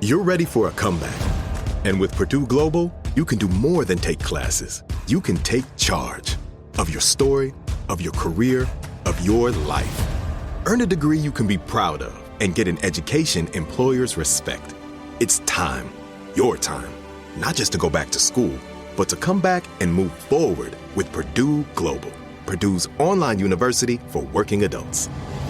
You're ready for a comeback. And with Purdue Global, you can do more than take classes. You can take charge of your story, of your career, of your life. Earn a degree you can be proud of and get an education employers respect. It's time, your time, not just to go back to school, but to come back and move forward with Purdue Global, Purdue's online university for working adults.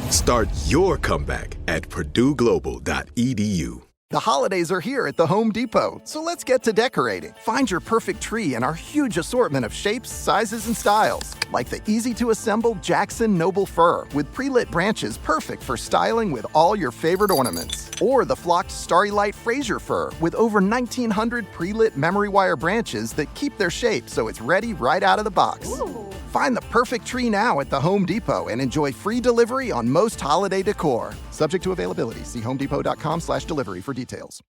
Start your comeback at purdueglobal.edu. The holidays are here at the Home Depot, so let's get to decorating. Find your perfect tree in our huge assortment of shapes, sizes, and styles, like the easy-to-assemble Jackson Noble Fir with pre-lit branches perfect for styling with all your favorite ornaments. Or the flocked Starry Light Fraser Fir with over 1,900 pre-lit memory wire branches that keep their shape so it's ready right out of the box. Ooh. Find the perfect tree now at the Home Depot and enjoy free delivery on most holiday decor. Subject to availability. See homedepot.com/delivery for details.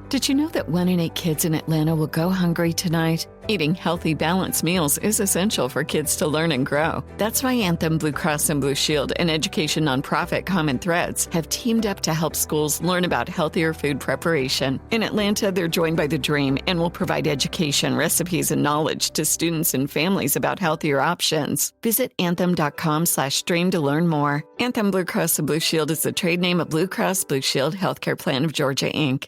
Did you know that 1 in 8 kids in Atlanta will go hungry tonight? Eating healthy, balanced meals is essential for kids to learn and grow. That's why Anthem Blue Cross and Blue Shield and education nonprofit Common Threads have teamed up to help schools learn about healthier food preparation. In Atlanta, they're joined by the Dream and will provide education, recipes, and knowledge to students and families about healthier options. Visit anthem.com/dream to learn more. Anthem Blue Cross and Blue Shield is the trade name of Blue Cross Blue Shield Healthcare Plan of Georgia, Inc.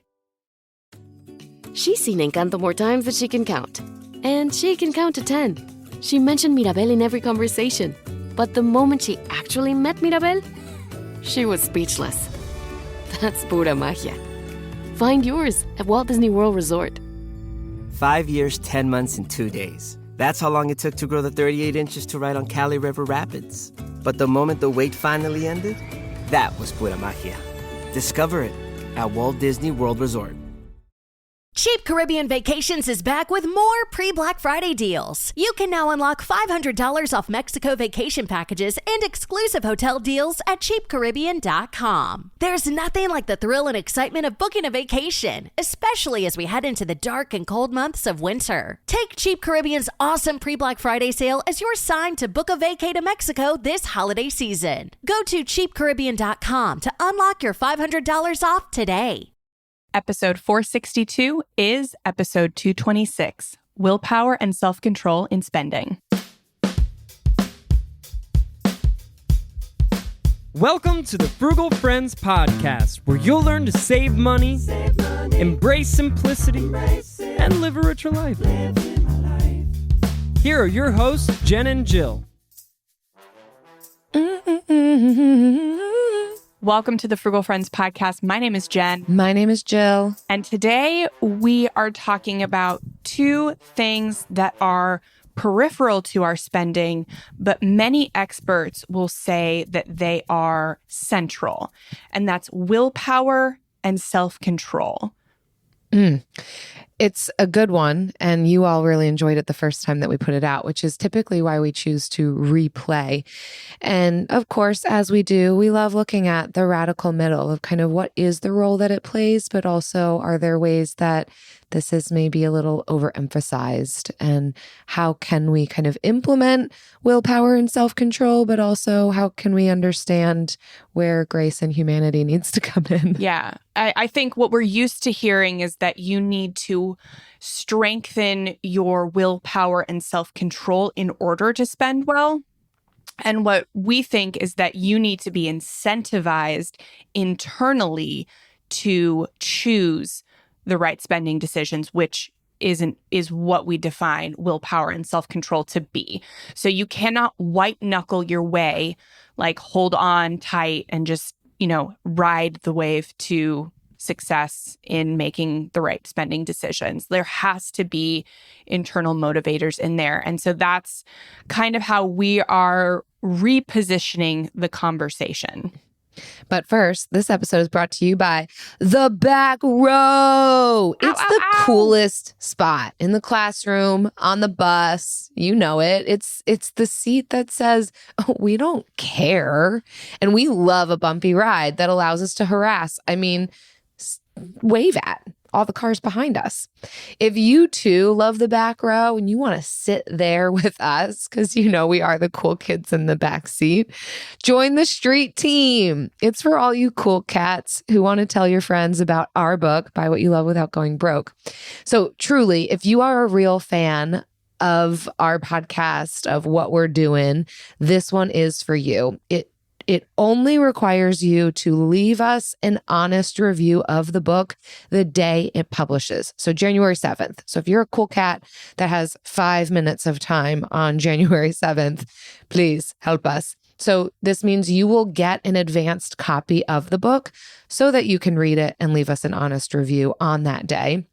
She's seen Encanto more times than she can count. And she can count to 10. She mentioned Mirabel in every conversation. But the moment she actually met Mirabel, she was speechless. That's pura magia. Find yours at Walt Disney World Resort. 5 years, 10 months, and 2 days. That's how long it took to grow the 38 inches to ride on Cali River Rapids. But the moment the wait finally ended, that was pura magia. Discover it at Walt Disney World Resort. Cheap Caribbean Vacations is back with more pre-Black Friday deals. You can now unlock $500 off Mexico vacation packages and exclusive hotel deals at cheapcaribbean.com. There's nothing like the thrill and excitement of booking a vacation, especially as we head into the dark and cold months of winter. Take Cheap Caribbean's awesome pre-Black Friday sale as your sign to book a vacay to Mexico this holiday season. Go to cheapcaribbean.com to unlock your $500 off today. Episode 462 is episode 226, Willpower and Self-Control in Spending. Welcome to the Frugal Friends podcast, where you'll learn to save money, embrace simplicity, and live a richer life. Here are your hosts, Jen and Jill. Welcome to the Frugal Friends podcast. My name is Jen. My name is Jill. And today we are talking about two things that are peripheral to our spending, but many experts will say that they are central. And that's willpower and self-control. It's a good one, and you all really enjoyed it the first time that we put it out, which is typically why we choose to replay. And of course, as we do, we love looking at the radical middle of kind of what is the role that it plays, but also are there ways that this is maybe a little overemphasized, and how can we kind of implement willpower and self-control, but also how can we understand where grace and humanity needs to come in? Yeah. I think what we're used to hearing is that you need to strengthen your willpower and self-control in order to spend well. And what we think is that you need to be incentivized internally to choose the right spending decisions, which is what we define willpower and self-control to be. So you cannot white knuckle your way, like hold on tight and just, ride the wave to success in making the right spending decisions. There has to be internal motivators in there. And so that's kind of how we are repositioning the conversation. But first, this episode is brought to you by The Back Row. It's the coolest spot in the classroom, on the bus. You know it. It's the seat that says, oh, we don't care. And we love a bumpy ride that allows us to harass. Wave at. all the cars behind us. If you too love the back row and you want to sit there with us, because you know we are the cool kids in the back seat, join the street team. It's for all you cool cats who want to tell your friends about our book, Buy What You Love Without Going Broke. So truly, if you are a real fan of our podcast, of what we're doing, this one is for you. It only requires you to leave us an honest review of the book the day it publishes. So January 7th. So if you're a cool cat that has 5 minutes of time on January 7th, please help us. So this means you will get an advanced copy of the book so that you can read it and leave us an honest review on that day.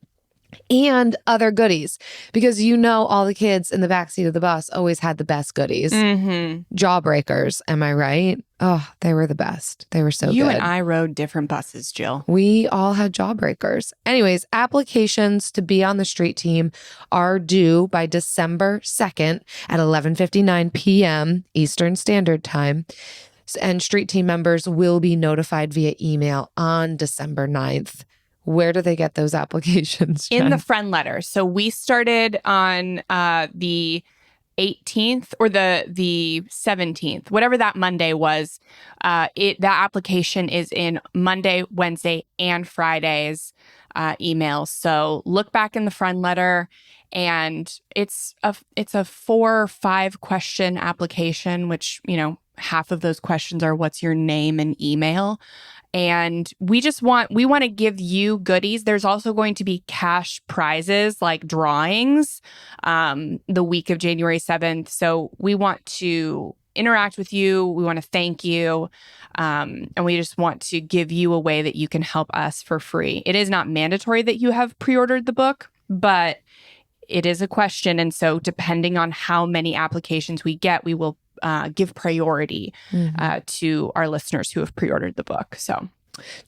And other goodies, because you know all the kids in the backseat of the bus always had the best goodies. Jawbreakers, am I right? Oh, they were the best. They were so good. You and I rode different buses, Jill. We all had jawbreakers. Anyways, applications to be on the street team are due by December 2nd at 11:59 p.m. Eastern Standard Time. And street team members will be notified via email on December 9th. Where do they get those applications, Jen? In the Friendletter. So we started on the 18th or the 17th, whatever that Monday was. That application is in Monday, Wednesday, and Friday's emails. So look back in the Friendletter, and it's a 4 or 5 question application, which, you know, half of those questions are what's your name and email. And we want to give you goodies. There's also going to be cash prizes like drawings the week of January 7th. So we want to interact with you. We want to thank you. And we just want to give you a way that you can help us for free. It is not mandatory that you have pre-ordered the book, but it is a question. And so depending on how many applications we get, we will give priority to our listeners who have pre-ordered the book. So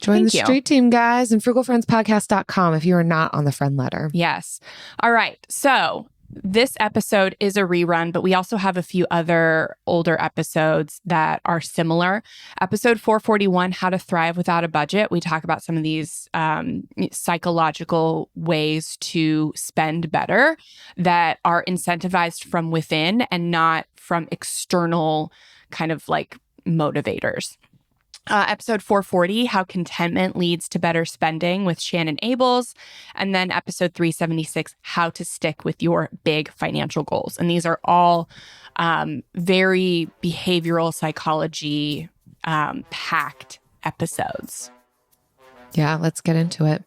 join the street team, guys, and frugalfriendspodcast.com if you are not on the Friendletter. Yes. All right. So this episode is a rerun, but we also have a few other older episodes that are similar. Episode 441, How to Thrive Without a Budget. We talk about some of these psychological ways to spend better that are incentivized from within and not from external kind of like motivators. Episode 440, How Contentment Leads to Better Spending with Shannon Ables. And then episode 376, How to Stick with Your Big Financial Goals. And these are all very behavioral psychology packed episodes. Yeah, let's get into it.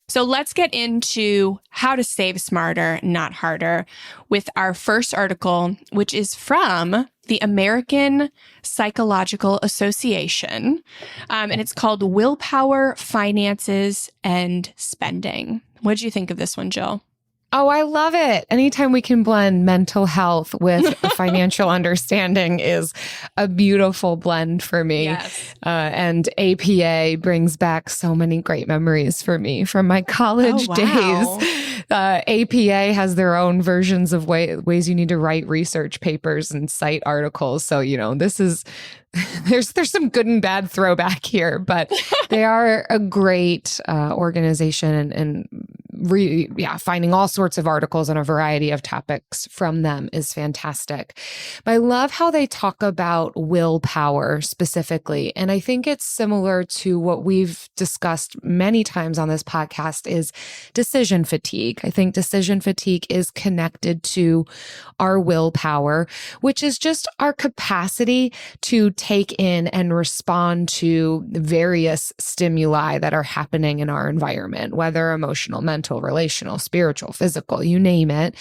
So let's get into how to save smarter, not harder, with our first article, which is from the American Psychological Association. And it's called Willpower, Finances, and Spending. What did you think of this one, Jill? Oh, I love it. Anytime we can blend mental health with financial understanding is a beautiful blend for me. Yes. And APA brings back so many great memories for me from my college days. APA has their own versions of ways you need to write research papers and cite articles. So, you know, this is... There's some good and bad throwback here, but they are a great organization and finding all sorts of articles on a variety of topics from them is fantastic. But I love how they talk about willpower specifically. And I think it's similar to what we've discussed many times on this podcast is decision fatigue. I think decision fatigue is connected to our willpower, which is just our capacity to take in and respond to various stimuli that are happening in our environment, whether emotional, mental, relational, spiritual, physical, you name it.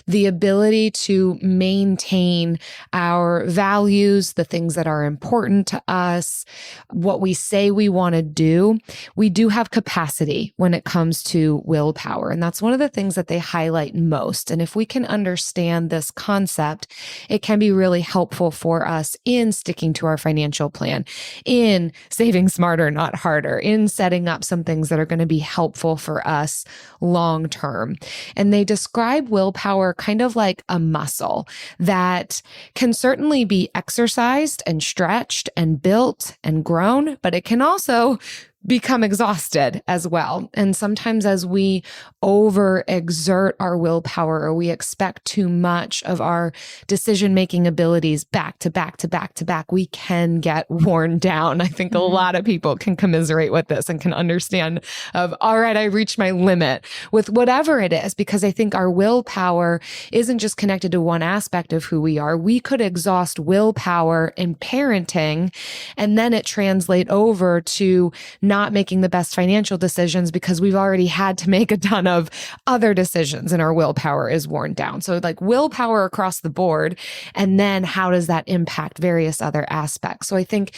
The ability to maintain our values, the things that are important to us, what we say we want to do. We do have capacity when it comes to willpower. And that's one of the things that they highlight most. And if we can understand this concept, it can be really helpful for us in sticking to our financial plan, in saving smarter, not harder, in setting up some things that are going to be helpful for us long term. And they describe willpower kind of like a muscle that can certainly be exercised and stretched and built and grown, but it can also become exhausted as well. And sometimes as we overexert our willpower, or we expect too much of our decision-making abilities back to back to back to back, we can get worn down. I think a lot of people can commiserate with this and can understand of, all right, I reached my limit with whatever it is, because I think our willpower isn't just connected to one aspect of who we are. We could exhaust willpower in parenting, and then it translate over to not making the best financial decisions because we've already had to make a ton of other decisions and our willpower is worn down. So like willpower across the board. And then how does that impact various other aspects? So I think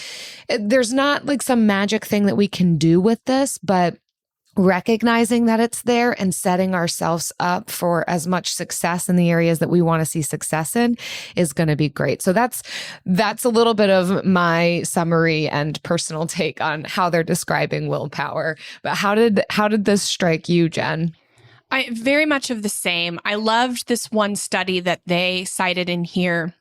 there's not like some magic thing that we can do with this, but recognizing that it's there and setting ourselves up for as much success in the areas that we want to see success in is going to be great. So that's a little bit of my summary and personal take on how they're describing willpower. But how did this strike you, Jen? I very much of the same. I loved this one study that they cited in here.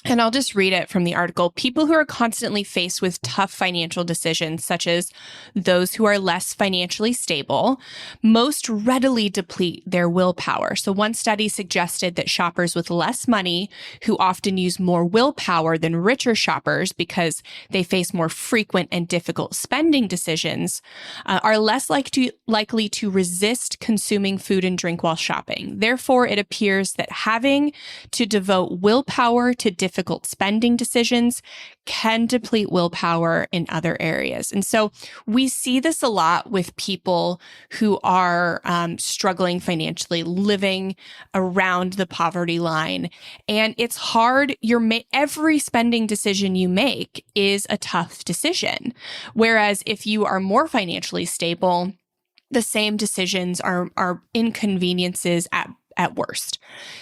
And I'll just read it from the article. People who are constantly faced with tough financial decisions, such as those who are less financially stable, most readily deplete their willpower. So one study suggested that shoppers with less money, who often use more willpower than richer shoppers because they face more frequent and difficult spending decisions, are less likely to resist consuming food and drink while shopping. Therefore, it appears that having to devote willpower to difficult spending decisions can deplete willpower in other areas. And so we see this a lot with people who are struggling financially, living around the poverty line. And it's hard. Every spending decision you make is a tough decision. Whereas if you are more financially stable, the same decisions are inconveniences at worst.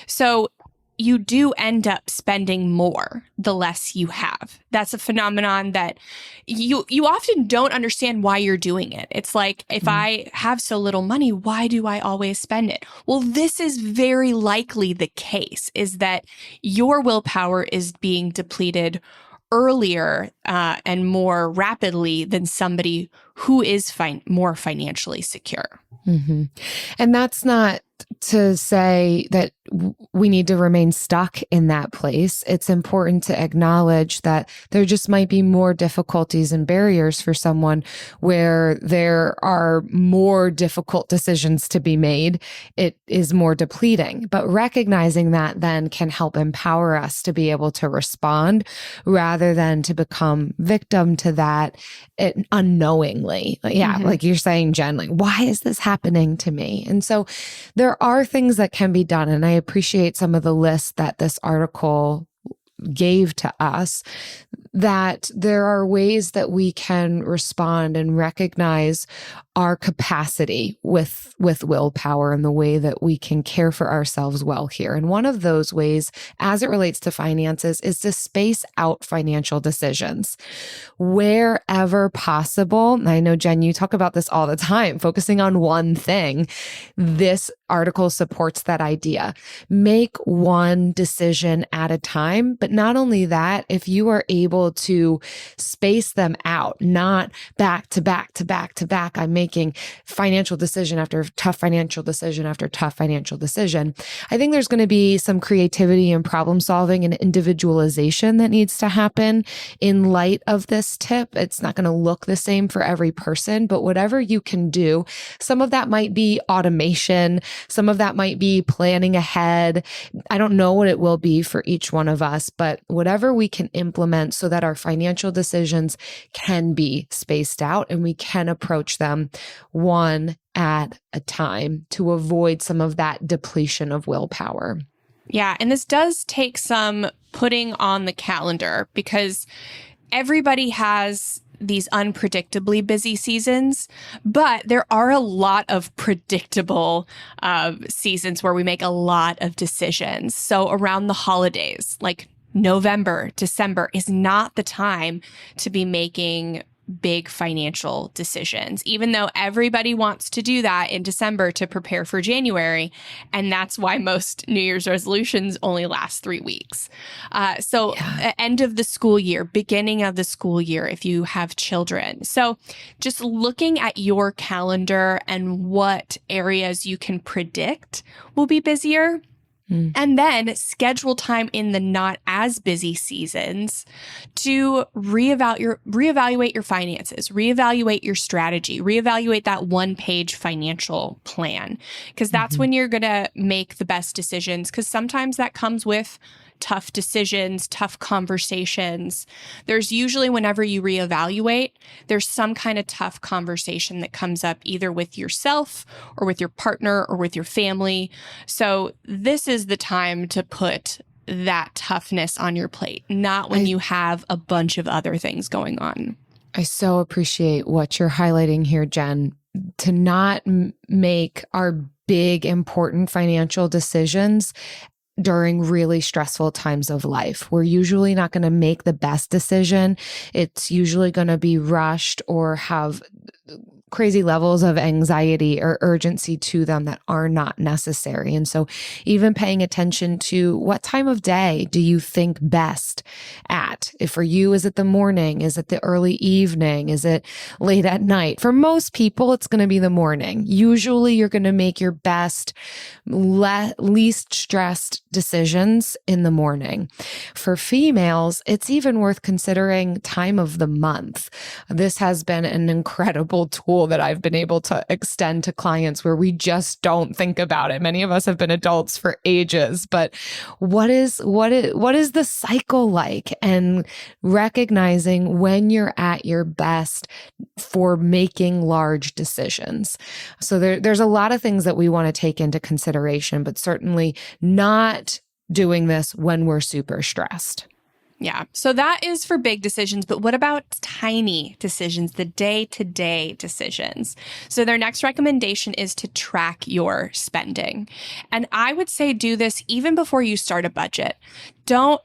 So you do end up spending more the less you have. That's a phenomenon that you often don't understand why you're doing it. It's like, if I have so little money, why do I always spend it? Well, this is very likely the case, is that your willpower is being depleted earlier and more rapidly than somebody who is more financially secure. Mm-hmm. And that's not to say that we need to remain stuck in that place. It's important to acknowledge that there just might be more difficulties and barriers for someone where there are more difficult decisions to be made. It is more depleting, but recognizing that then can help empower us to be able to respond rather than to become victim to that unknowingly. Like you're saying, Jen, like, why is this happening to me? And so there are things that can be done. And I appreciate some of the lists that this article gave to us, that there are ways that we can respond and recognize our capacity with willpower and the way that we can care for ourselves well here. And one of those ways, as it relates to finances, is to space out financial decisions wherever possible. And I know, Jen, you talk about this all the time, focusing on one thing. This article supports that idea. Make one decision at a time. But not only that, if you are able to space them out, not back to back to back to back, I'm making financial decision after tough financial decision after tough financial decision. I think there's going to be some creativity and problem solving and individualization that needs to happen in light of this tip. It's not going to look the same for every person, but whatever you can do, some of that might be automation. Some of that might be planning ahead. I don't know what it will be for each one of us, but whatever we can implement so that our financial decisions can be spaced out and we can approach them one at a time to avoid some of that depletion of willpower. Yeah, and this does take some putting on the calendar, because everybody has these unpredictably busy seasons, but there are a lot of predictable seasons where we make a lot of decisions. So around the holidays, like November, December, is not the time to be making big financial decisions, even though everybody wants to do that in December to prepare for January. And that's why most New Year's resolutions only last 3 weeks. End of the school year, beginning of the school year, if you have children. So just looking at your calendar and what areas you can predict will be busier. And then schedule time in the not as busy seasons to reevaluate your finances, reevaluate your strategy, reevaluate that one-page financial plan, because that's when you're going to make the best decisions, because sometimes that comes with tough decisions, tough conversations. There's usually, whenever you reevaluate, there's some kind of tough conversation that comes up either with yourself or with your partner or with your family. So this is the time to put that toughness on your plate, not when you have a bunch of other things going on. I so appreciate what you're highlighting here, Jen, to not make our big, important financial decisions during really stressful times of life. We're usually not going to make the best decision. It's usually going to be rushed or have crazy levels of anxiety or urgency to them that are not necessary. And so even paying attention to what time of day do you think best at? If for you, is it the morning? Is it the early evening? Is it late at night? For most people, it's going to be the morning. Usually you're going to make your best, least stressed decisions in the morning. For females, it's even worth considering time of the month. This has been an incredible tool that I've been able to extend to clients where we just don't think about it. Many of us have been adults for ages, but what is the cycle like? And recognizing when you're at your best for making large decisions. So there's a lot of things that we want to take into consideration, but certainly not doing this when we're super stressed. Yeah. So that is for big decisions, but what about tiny decisions, the day-to-day decisions? So their next recommendation is to track your spending. And I would say do this even before you start a budget.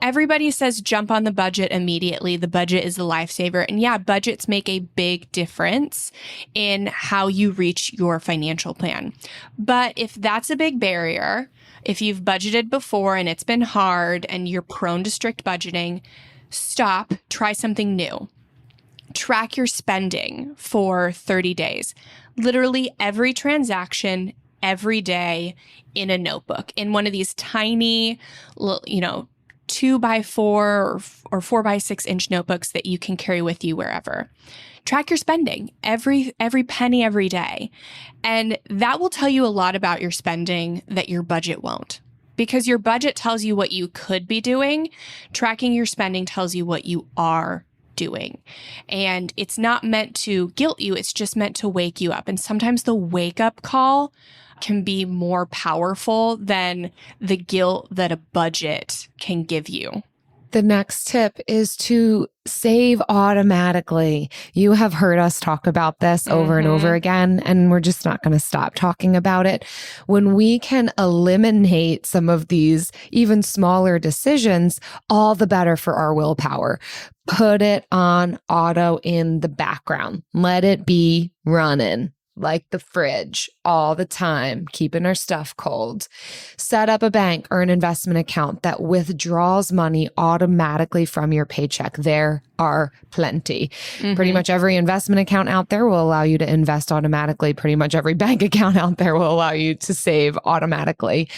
Everybody says jump on the budget immediately. The budget is the lifesaver. And yeah, budgets make a big difference in how you reach your financial plan. But if that's a big barrier, if you've budgeted before and it's been hard and you're prone to strict budgeting, stop, try something new. Track your spending for 30 days. Literally every transaction, every day in a notebook, in one of these tiny, 2x4 or 4x6 inch notebooks that you can carry with you wherever. Track your spending, every penny every day. And that will tell you a lot about your spending that your budget won't. Because your budget tells you what you could be doing. Tracking your spending tells you what you are doing. And it's not meant to guilt you. It's just meant to wake you up. And sometimes the wake up call can be more powerful than the guilt that a budget can give you. The next tip is to save automatically. You have heard us talk about this over and over again, and we're just not going to stop talking about it. When we can eliminate some of these even smaller decisions, all the better for our willpower. Put it on auto in the background. Let it be running like the fridge all the time, keeping our stuff cold. Set up a bank or an investment account that withdraws money automatically from your paycheck. There are plenty. Pretty much every investment account out there will allow you to invest automatically. Pretty much every bank account out there will allow you to save automatically.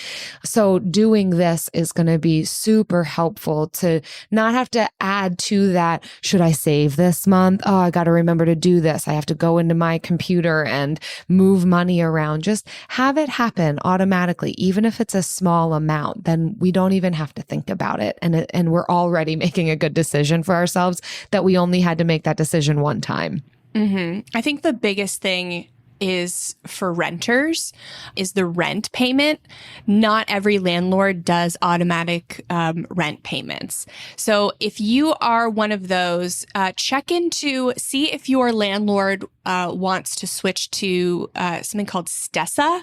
So doing this is going to be super helpful to not have to add to that. Should I save this month? Oh, I got to remember to do this. I have to go into my computer and move money around. Just have it happen automatically. Even if it's a small amount, then we don't even have to think about it. And we're already making a good decision for ourselves that we only had to make that decision one time. I think the biggest thing is for renters is the rent payment. Not every landlord does automatic rent payments. So if you are one of those, check into, see if your landlord wants to switch to something called Stessa,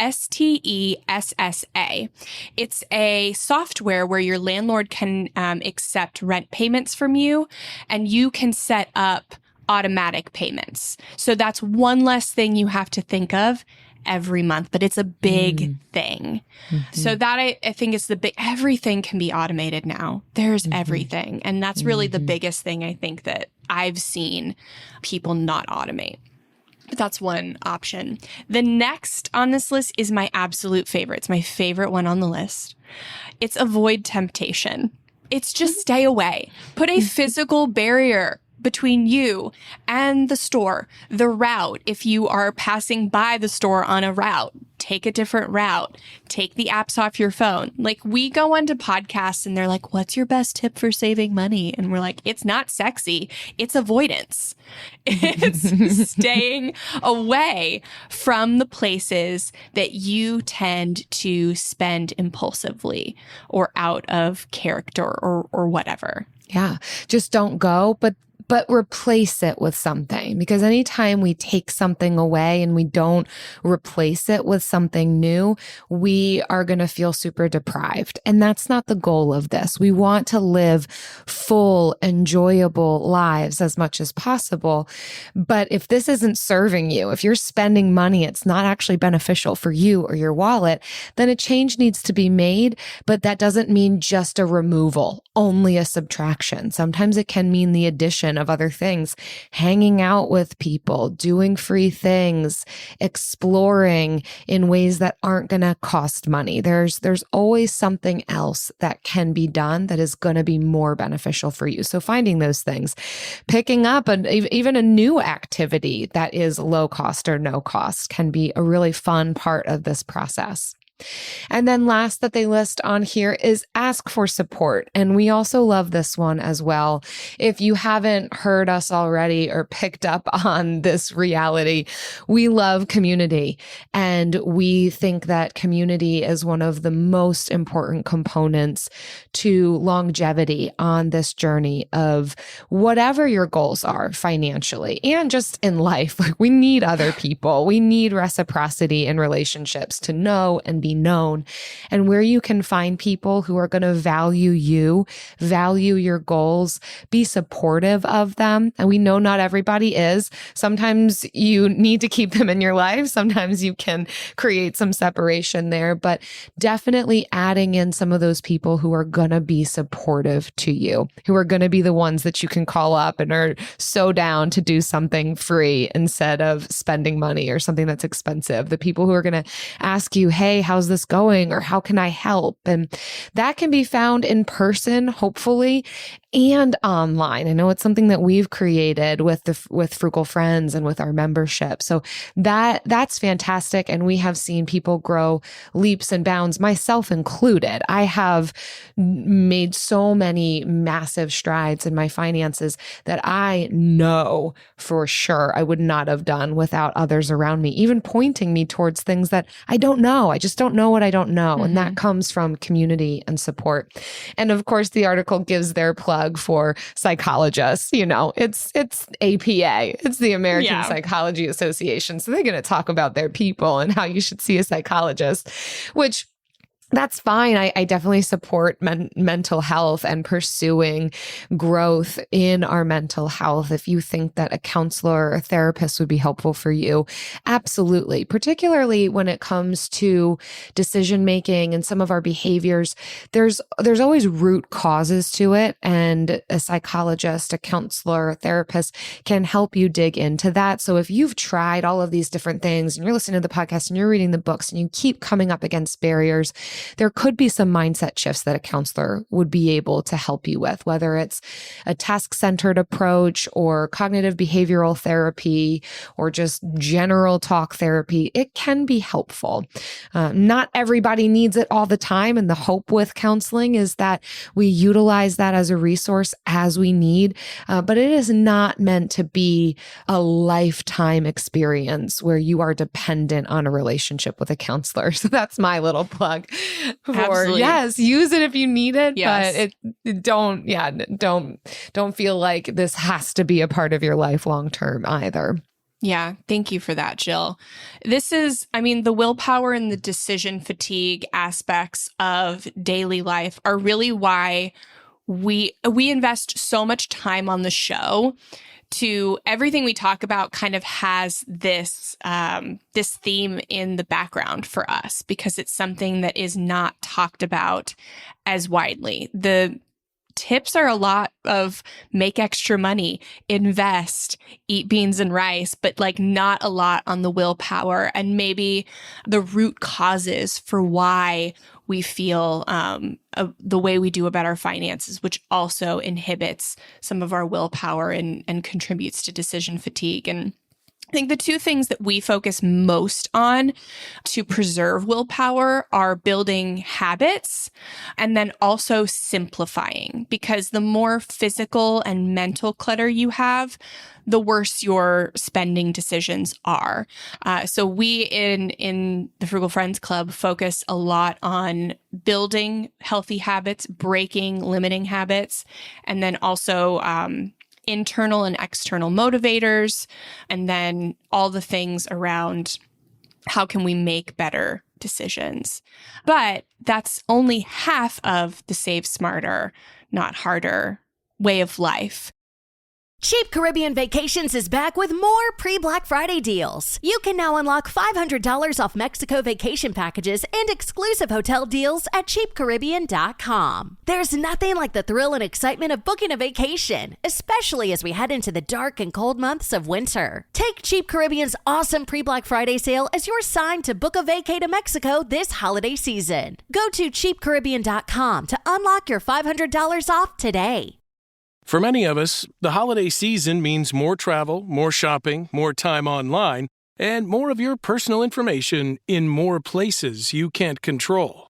Stessa. It's a software where your landlord can accept rent payments from you, and you can set up automatic payments. So that's one less thing you have to think of every month, but it's a big thing. So that I think is everything can be automated now. There's everything. And that's really the biggest thing I think that I've seen people not automate. But that's one option. The next on this list is my absolute favorite. It's my favorite one on the list. It's avoid temptation. It's just stay away. Put a physical barrier between you and the store, the route. If you are passing by the store on a route, take a different route. Take the apps off your phone. Like, we go onto podcasts and they're like, what's your best tip for saving money? And we're like, it's not sexy. It's avoidance. It's staying away from the places that you tend to spend impulsively or out of character or whatever. Yeah. Just don't go, but replace it with something, because anytime we take something away and we don't replace it with something new, we are going to feel super deprived. And that's not the goal of this. We want to live full, enjoyable lives as much as possible. But if this isn't serving you, if you're spending money, it's not actually beneficial for you or your wallet, then a change needs to be made. But that doesn't mean just a removal, only a subtraction. Sometimes it can mean the addition of other things, hanging out with people, doing free things, exploring in ways that aren't going to cost money. There's always something else that can be done that is going to be more beneficial for you. So finding those things, picking up even a new activity that is low cost or no cost can be a really fun part of this process. And then last that they list on here is ask for support. And we also love this one as well. If you haven't heard us already or picked up on this reality, we love community. And we think that community is one of the most important components to longevity on this journey of whatever your goals are financially and just in life. Like, we need other people. We need reciprocity in relationships to know and be known, and where you can find people who are going to value you, value your goals, be supportive of them. And we know not everybody is. Sometimes you need to keep them in your life. Sometimes you can create some separation there, but definitely adding in some of those people who are going to be supportive to you, who are going to be the ones that you can call up and are so down to do something free instead of spending money or something that's expensive. The people who are going to ask you, hey, how's this going? Or how can I help? And that can be found in person, hopefully, and online. I know it's something that we've created with Frugal Friends and with our membership. So that's fantastic. And we have seen people grow leaps and bounds, myself included. I have made so many massive strides in my finances that I know for sure I would not have done without others around me, even pointing me towards things that I don't know. I just don't know what I don't know. And that comes from community and support. And of course, the article gives their plug for psychologists. You know, it's APA. It's the American Psychology Association. So they're going to talk about their people and how you should see a psychologist, which that's fine. I definitely support mental health and pursuing growth in our mental health. If you think that a counselor or a therapist would be helpful for you, absolutely. Particularly when it comes to decision making and some of our behaviors, there's always root causes to it. And a psychologist, a counselor, a therapist can help you dig into that. So if you've tried all of these different things and you're listening to the podcast and you're reading the books and you keep coming up against barriers, there could be some mindset shifts that a counselor would be able to help you with, whether it's a task-centered approach or cognitive behavioral therapy or just general talk therapy. It can be helpful. Not everybody needs it all the time. And the hope with counseling is that we utilize that as a resource as we need. But it is not meant to be a lifetime experience where you are dependent on a relationship with a counselor. So that's my little plug. Yes, use it if you need it, but don't feel like this has to be a part of your life long term either. Yeah, thank you for that, Jill. This is, the willpower and the decision fatigue aspects of daily life are really why we invest so much time on the show to everything we talk about kind of has this this theme in the background for us because it's something that is not talked about as widely. The tips are a lot of make extra money, invest, eat beans and rice, but like not a lot on the willpower and maybe the root causes for why we feel the way we do about our finances, which also inhibits some of our willpower and contributes to decision fatigue. And I think the two things that we focus most on to preserve willpower are building habits and then also simplifying, because the more physical and mental clutter you have, the worse your spending decisions are. So we in the Frugal Friends Club focus a lot on building healthy habits, breaking limiting habits, and then also internal and external motivators, and then all the things around how can we make better decisions. But that's only half of the save smarter, not harder way of life. Cheap Caribbean Vacations is back with more pre-Black Friday deals. You can now unlock $500 off Mexico vacation packages and exclusive hotel deals at cheapcaribbean.com. There's nothing like the thrill and excitement of booking a vacation, especially as we head into the dark and cold months of winter. Take Cheap Caribbean's awesome pre-Black Friday sale as your sign to book a vacay to Mexico this holiday season. Go to cheapcaribbean.com to unlock your $500 off today. For many of us, the holiday season means more travel, more shopping, more time online, and more of your personal information in more places you can't control.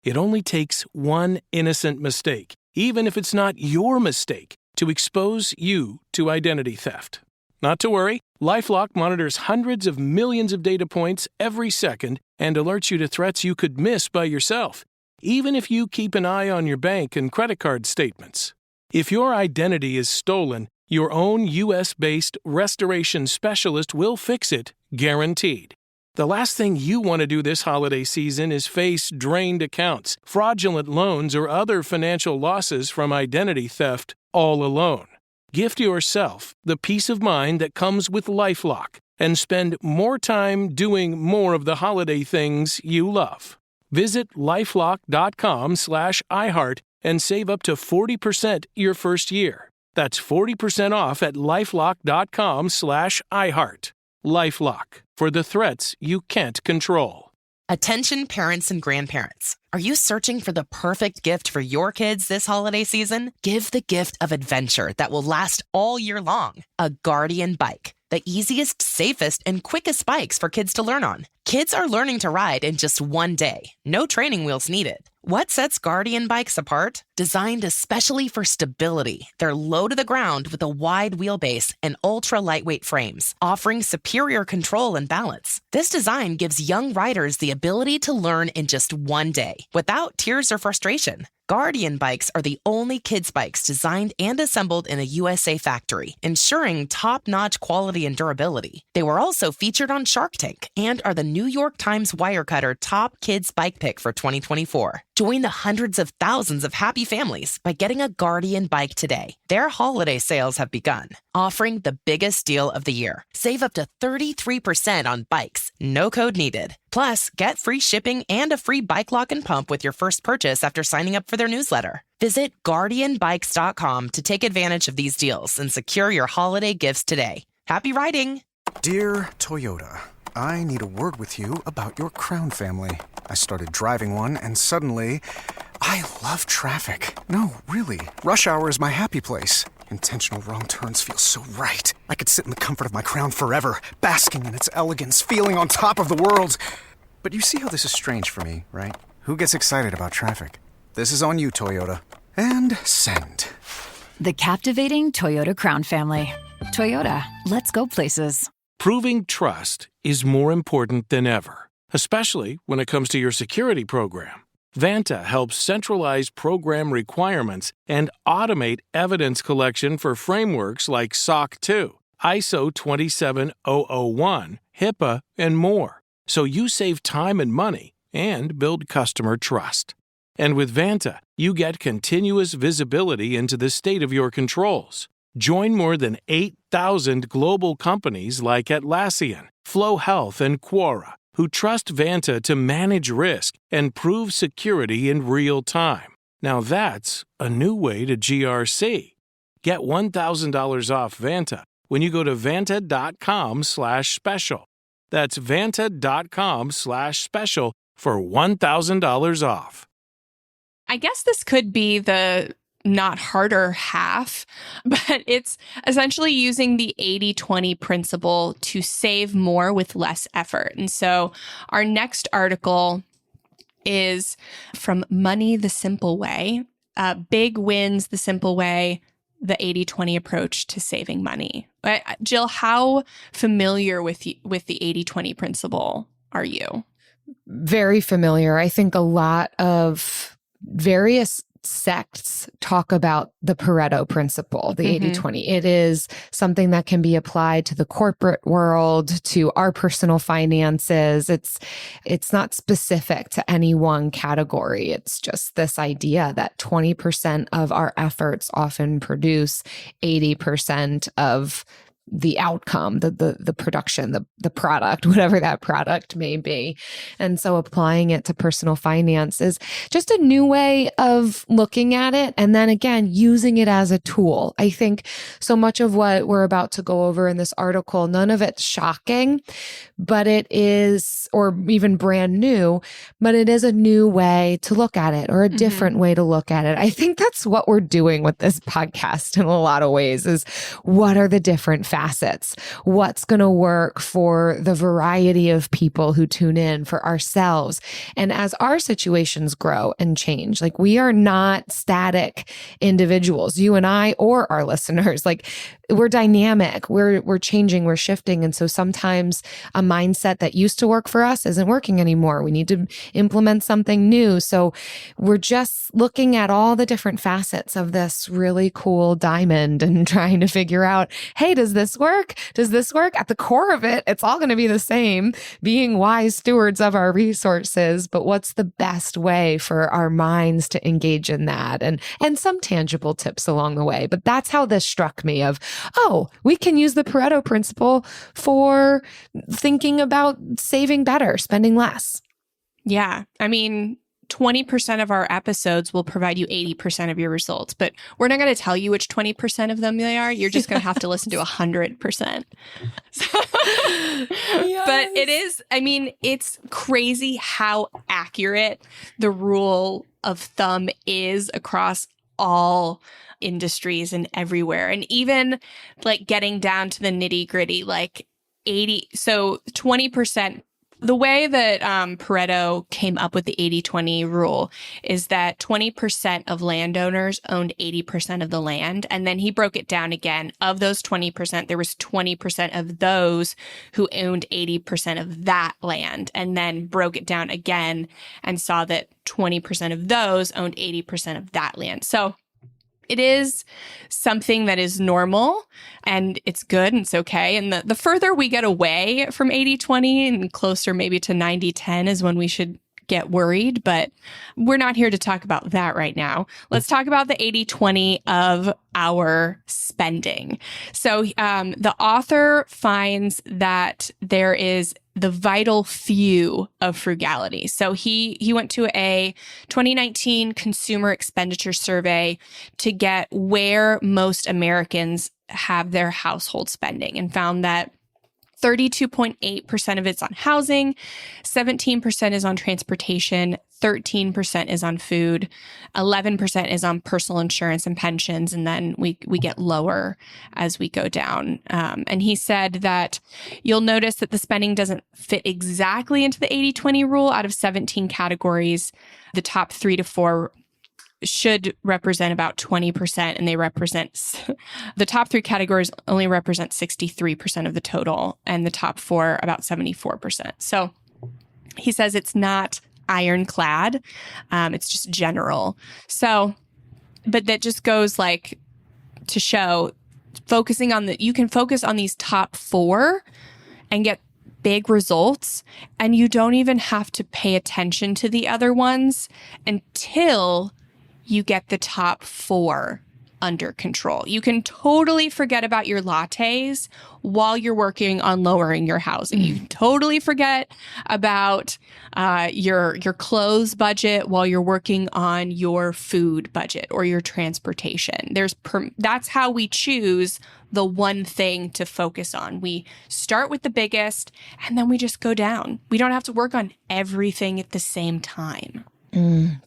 It only takes one innocent mistake, even if it's not your mistake, to expose you to identity theft. Not to worry, LifeLock monitors hundreds of millions of data points every second and alerts you to threats you could miss by yourself, even if you keep an eye on your bank and credit card statements. If your identity is stolen, your own U.S.-based restoration specialist will fix it, guaranteed. The last thing you want to do this holiday season is face drained accounts, fraudulent loans, or other financial losses from identity theft all alone. Gift yourself the peace of mind that comes with LifeLock and spend more time doing more of the holiday things you love. Visit lifelock.com/iHeart and save up to 40% your first year. That's 40% off at lifelock.com/iHeart. LifeLock, for the threats you can't control. Attention parents and grandparents. Are you searching for the perfect gift for your kids this holiday season? Give the gift of adventure that will last all year long. A Guardian bike. The easiest, safest, and quickest bikes for kids to learn on. Kids are learning to ride in just one day. No training wheels needed. What sets Guardian bikes apart? Designed especially for stability, they're low to the ground with a wide wheelbase and ultra-lightweight frames, offering superior control and balance. This design gives young riders the ability to learn in just one day, without tears or frustration. Guardian bikes are the only kids' bikes designed and assembled in a USA factory, ensuring top-notch quality and durability. They were also featured on Shark Tank and are the New York Times Wirecutter Top Kids Bike Pick for 2024. Join the hundreds of thousands of happy families by getting a Guardian bike today. Their holiday sales have begun, offering the biggest deal of the year. Save up to 33% on bikes, no code needed. Plus, get free shipping and a free bike lock and pump with your first purchase after signing up for their newsletter. Visit GuardianBikes.com to take advantage of these deals and secure your holiday gifts today. Happy riding! Dear Toyota, I need a word with you about your Crown family. I started driving one and suddenly, I love traffic. No, really. Rush hour is my happy place. Intentional wrong turns feel so right. I could sit in the comfort of my Crown forever, basking in its elegance, feeling on top of the world. But you see how this is strange for me, right? Who gets excited about traffic? This is on you, Toyota. And send. The captivating Toyota Crown family. Toyota, let's go places. Proving trust is more important than ever, especially when it comes to your security program. Vanta helps centralize program requirements and automate evidence collection for frameworks like SOC 2, ISO 27001, HIPAA, and more, so you save time and money and build customer trust. And with Vanta, you get continuous visibility into the state of your controls. Join more than 8,000 global companies like Atlassian, Flow Health, and Quora, who trust Vanta to manage risk and prove security in real time. Now that's a new way to GRC. Get $1,000 off Vanta when you go to vanta.com/special. That's vanta.com/special for $1,000 off. I guess this could be the not harder half, but it's essentially using the 80-20 principle to save more with less effort. And so our next article is from Money the Simple Way, Big Wins the Simple Way, the 80-20 approach to saving money. Jill, how familiar with the 80-20 principle are you? Very familiar. I think a lot of various sects talk about the Pareto principle, the 80-20. It is something that can be applied to the corporate world, to our personal finances. It's not specific to any one category. It's just this idea that 20% of our efforts often produce 80% of the outcome, the production, the product, whatever that product may be. And so applying it to personal finance is just a new way of looking at it. And then again, using it as a tool. I think so much of what we're about to go over in this article, none of it's shocking, but it is, or even brand new, but it is a new way to look at it, or a different way to look at it. I think that's what we're doing with this podcast in a lot of ways, is what are the different facets? What's going to work for the variety of people who tune in, for ourselves? And as our situations grow and change, like, we are not static individuals, you and I, or our listeners. Like, we're dynamic, we're changing, we're shifting. And so sometimes a mindset that used to work for us isn't working anymore. We need to implement something new. So we're just looking at all the different facets of this really cool diamond and trying to figure out, hey, does this work? Does this work? At the core of it, it's all going to be the same, being wise stewards of our resources. But what's the best way for our minds to engage in that? And some tangible tips along the way. But that's how this struck me of, oh, we can use the Pareto principle for thinking about saving better, spending less. Yeah. I mean, 20% of our episodes will provide you 80% of your results, but we're not going to tell you which 20% of them they are. You're just going to have to listen to 100%. Yes. But it is, I mean, it's crazy how accurate the rule of thumb is across all industries and everywhere. And even like getting down to the nitty gritty, like 20%. The way that Pareto came up with the 80-20 rule is that 20% of landowners owned 80% of the land. And then he broke it down again. Of those 20%, there was 20% of those who owned 80% of that land, and then broke it down again and saw that 20% of those owned 80% of that land. So it is something that is normal, and it's good, and it's okay. And the further we get away from 80-20 and closer maybe to 90-10 is when we should get worried. But we're not here to talk about that right now. Let's talk about the 80-20 of our spending. So the author finds that there is the vital few of frugality. So he went to a 2019 consumer expenditure survey to get where most Americans have their household spending, and found that 32.8% of it's on housing, 17% is on transportation, 13% is on food, 11% is on personal insurance and pensions, and then we get lower as we go down. And he said that you'll notice that the spending doesn't fit exactly into the 80-20 rule. Out of 17 categories, the top 3 to 4 should represent about 20%, and they represent, the top 3 categories only represent 63% of the total, and the top 4 about 74%. So he says it's not ironclad, it's just general. So, but that just goes like to show, focusing on you can focus on these top 4 and get big results, and you don't even have to pay attention to the other ones until you get the top 4 under control. You can totally forget about your lattes while you're working on lowering your housing. You can totally forget about your clothes budget while you're working on your food budget or your transportation. That's how we choose the one thing to focus on. We start with the biggest and then we just go down. We don't have to work on everything at the same time.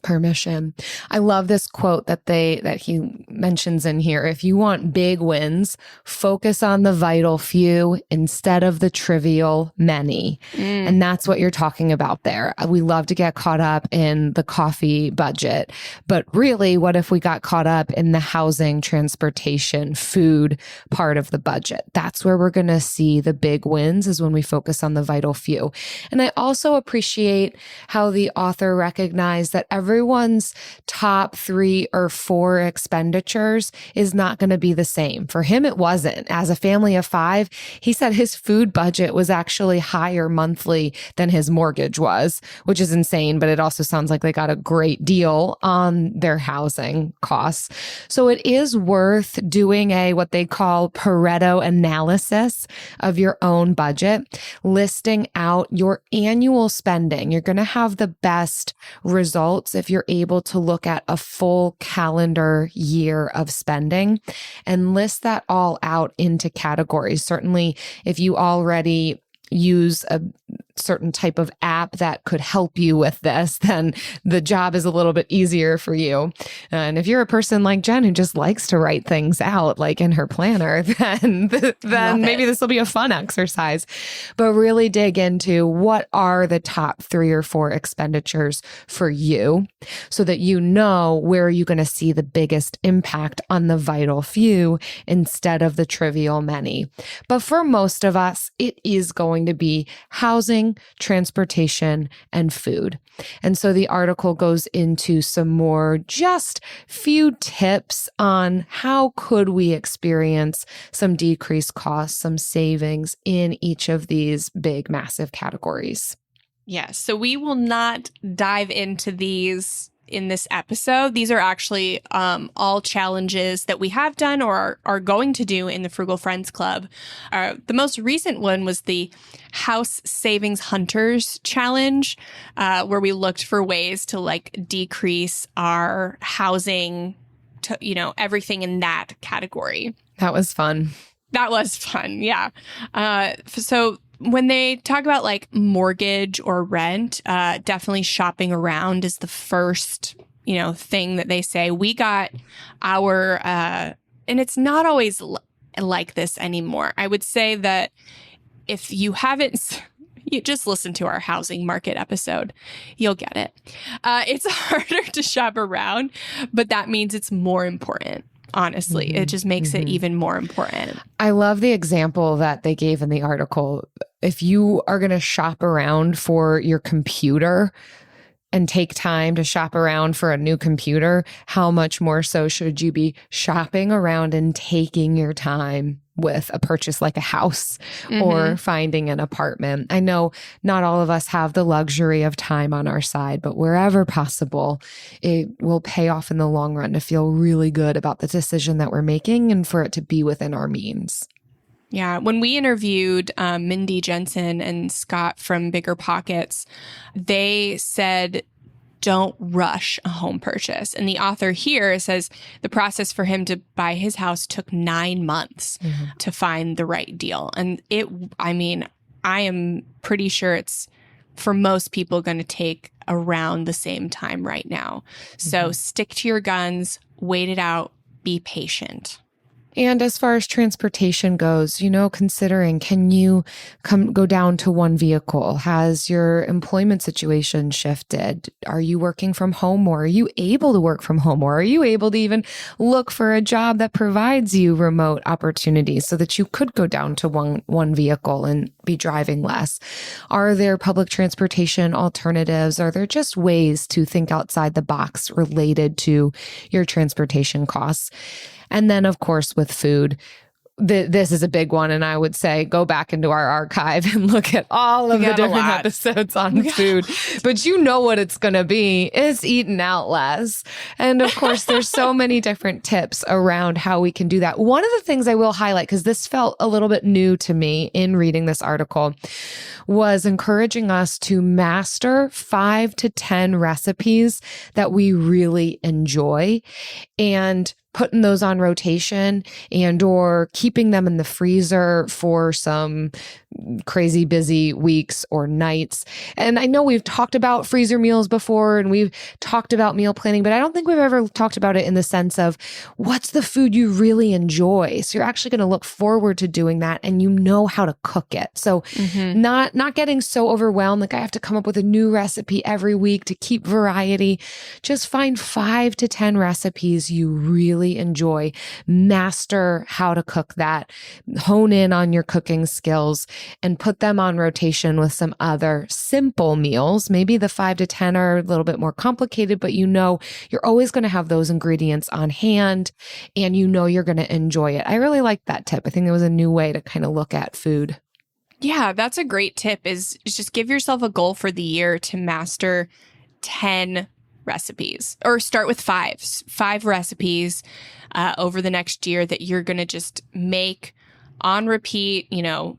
Permission. I love this quote that he mentions in here. If you want big wins, focus on the vital few instead of the trivial many. And that's what you're talking about there. We love to get caught up in the coffee budget, but really, what if we got caught up in the housing, transportation, food part of the budget? That's where we're going to see the big wins, is when we focus on the vital few. And I also appreciate how the author recognized that everyone's top 3 or 4 expenditures is not going to be the same. For him, it wasn't. As a family of 5, he said his food budget was actually higher monthly than his mortgage was, which is insane, but it also sounds like they got a great deal on their housing costs. So it is worth doing what they call Pareto analysis of your own budget, listing out your annual spending. You're going to have the best results if you're able to look at a full calendar year of spending and list that all out into categories. Certainly, if you already use a certain type of app that could help you with this, then the job is a little bit easier for you. And if you're a person like Jen who just likes to write things out like in her planner, then maybe this will be a fun exercise. But really dig into what are the top 3 or 4 expenditures for you so that you know where you're going to see the biggest impact on the vital few instead of the trivial many. But for most of us, it is going to be housing, transportation, and food. And so the article goes into some more just few tips on how could we experience some decreased costs, some savings in each of these big, massive categories. Yes. So we will not dive into these in this episode. These are actually all challenges that we have done or are going to do in the Frugal Friends Club. The most recent one was the House Savings Hunters Challenge, where we looked for ways to decrease our housing, to, everything in that category. That was fun. That was fun. Yeah. So when they talk about mortgage or rent, definitely shopping around is the first, thing that they say. We got our, and it's not always like this anymore. I would say that if you haven't, you just listen to our housing market episode, you'll get it. It's harder to shop around, but that means it's more important. Honestly, it just makes it even more important. I love the example that they gave in the article. If you are going to shop around for your computer and take time to shop around for a new computer, how much more so should you be shopping around and taking your time with a purchase like a house or finding an apartment? I know not all of us have the luxury of time on our side, but wherever possible, it will pay off in the long run to feel really good about the decision that we're making and for it to be within our means. Yeah. When we interviewed Mindy Jensen and Scott from Bigger Pockets, they said, don't rush a home purchase. And the author here says the process for him to buy his house took 9 months to find the right deal. And I am pretty sure it's for most people going to take around the same time right now. So stick to your guns, wait it out, be patient. And as far as transportation goes, considering, can you go down to one vehicle? Has your employment situation shifted? Are you working from home more? Are you able to work from home more? Are you able to even look for a job that provides you remote opportunities so that you could go down to one vehicle and be driving less? Are there public transportation alternatives? Are there just ways to think outside the box related to your transportation costs? And then, of course, with food, this is a big one. And I would say go back into our archive and look at all of the different episodes on food. But you know what it's going to be. It's eating out less. And of course, there's so many different tips around how we can do that. One of the things I will highlight, because this felt a little bit new to me in reading this article, was encouraging us to master 5 to 10 recipes that we really enjoy and putting those on rotation and or keeping them in the freezer for some crazy busy weeks or nights. And I know we've talked about freezer meals before and we've talked about meal planning, but I don't think we've ever talked about it in the sense of what's the food you really enjoy. So you're actually going to look forward to doing that and you know how to cook it. So not getting so overwhelmed like I have to come up with a new recipe every week to keep variety. Just find 5 to 10 recipes you really enjoy, master how to cook that, hone in on your cooking skills, and put them on rotation with some other simple meals. Maybe the 5 to 10 are a little bit more complicated, but you know you're always going to have those ingredients on hand and you know you're going to enjoy it. I really like that tip. I think it was a new way to kind of look at food. Yeah, that's a great tip is just give yourself a goal for the year to master 10 recipes or start with 5 recipes over the next year that you're going to just make on repeat,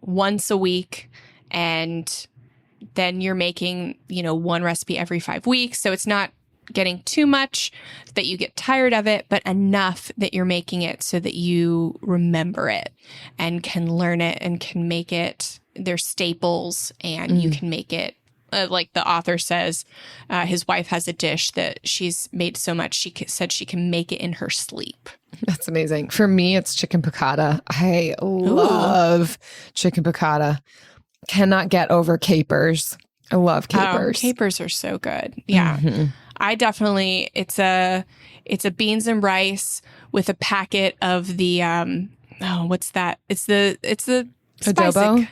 once a week. And then you're making, one recipe every 5 weeks. So it's not getting too much that you get tired of it, but enough that you're making it so that you remember it and can learn it and can make it their staples and you can make it. Like the author says, his wife has a dish that she's made so much she said she can make it in her sleep. That's amazing. For me, it's chicken piccata. I love chicken piccata. Cannot get over capers. I love capers. Oh, capers are so good. Yeah. I definitely, it's a beans and rice with a packet of the, what's that? It's the adobo?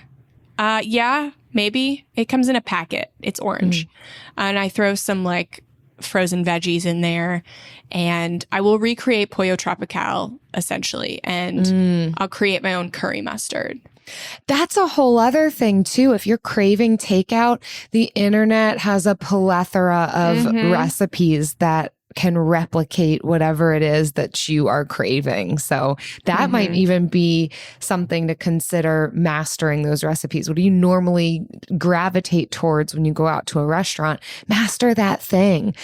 Yeah. Maybe. It comes in a packet. It's orange. And I throw some like frozen veggies in there and I will recreate Pollo Tropical essentially. And I'll create my own curry mustard. That's a whole other thing too. If you're craving takeout, the internet has a plethora of recipes that can replicate whatever it is that you are craving. So that might even be something to consider, mastering those recipes. What do you normally gravitate towards when you go out to a restaurant? Master that thing.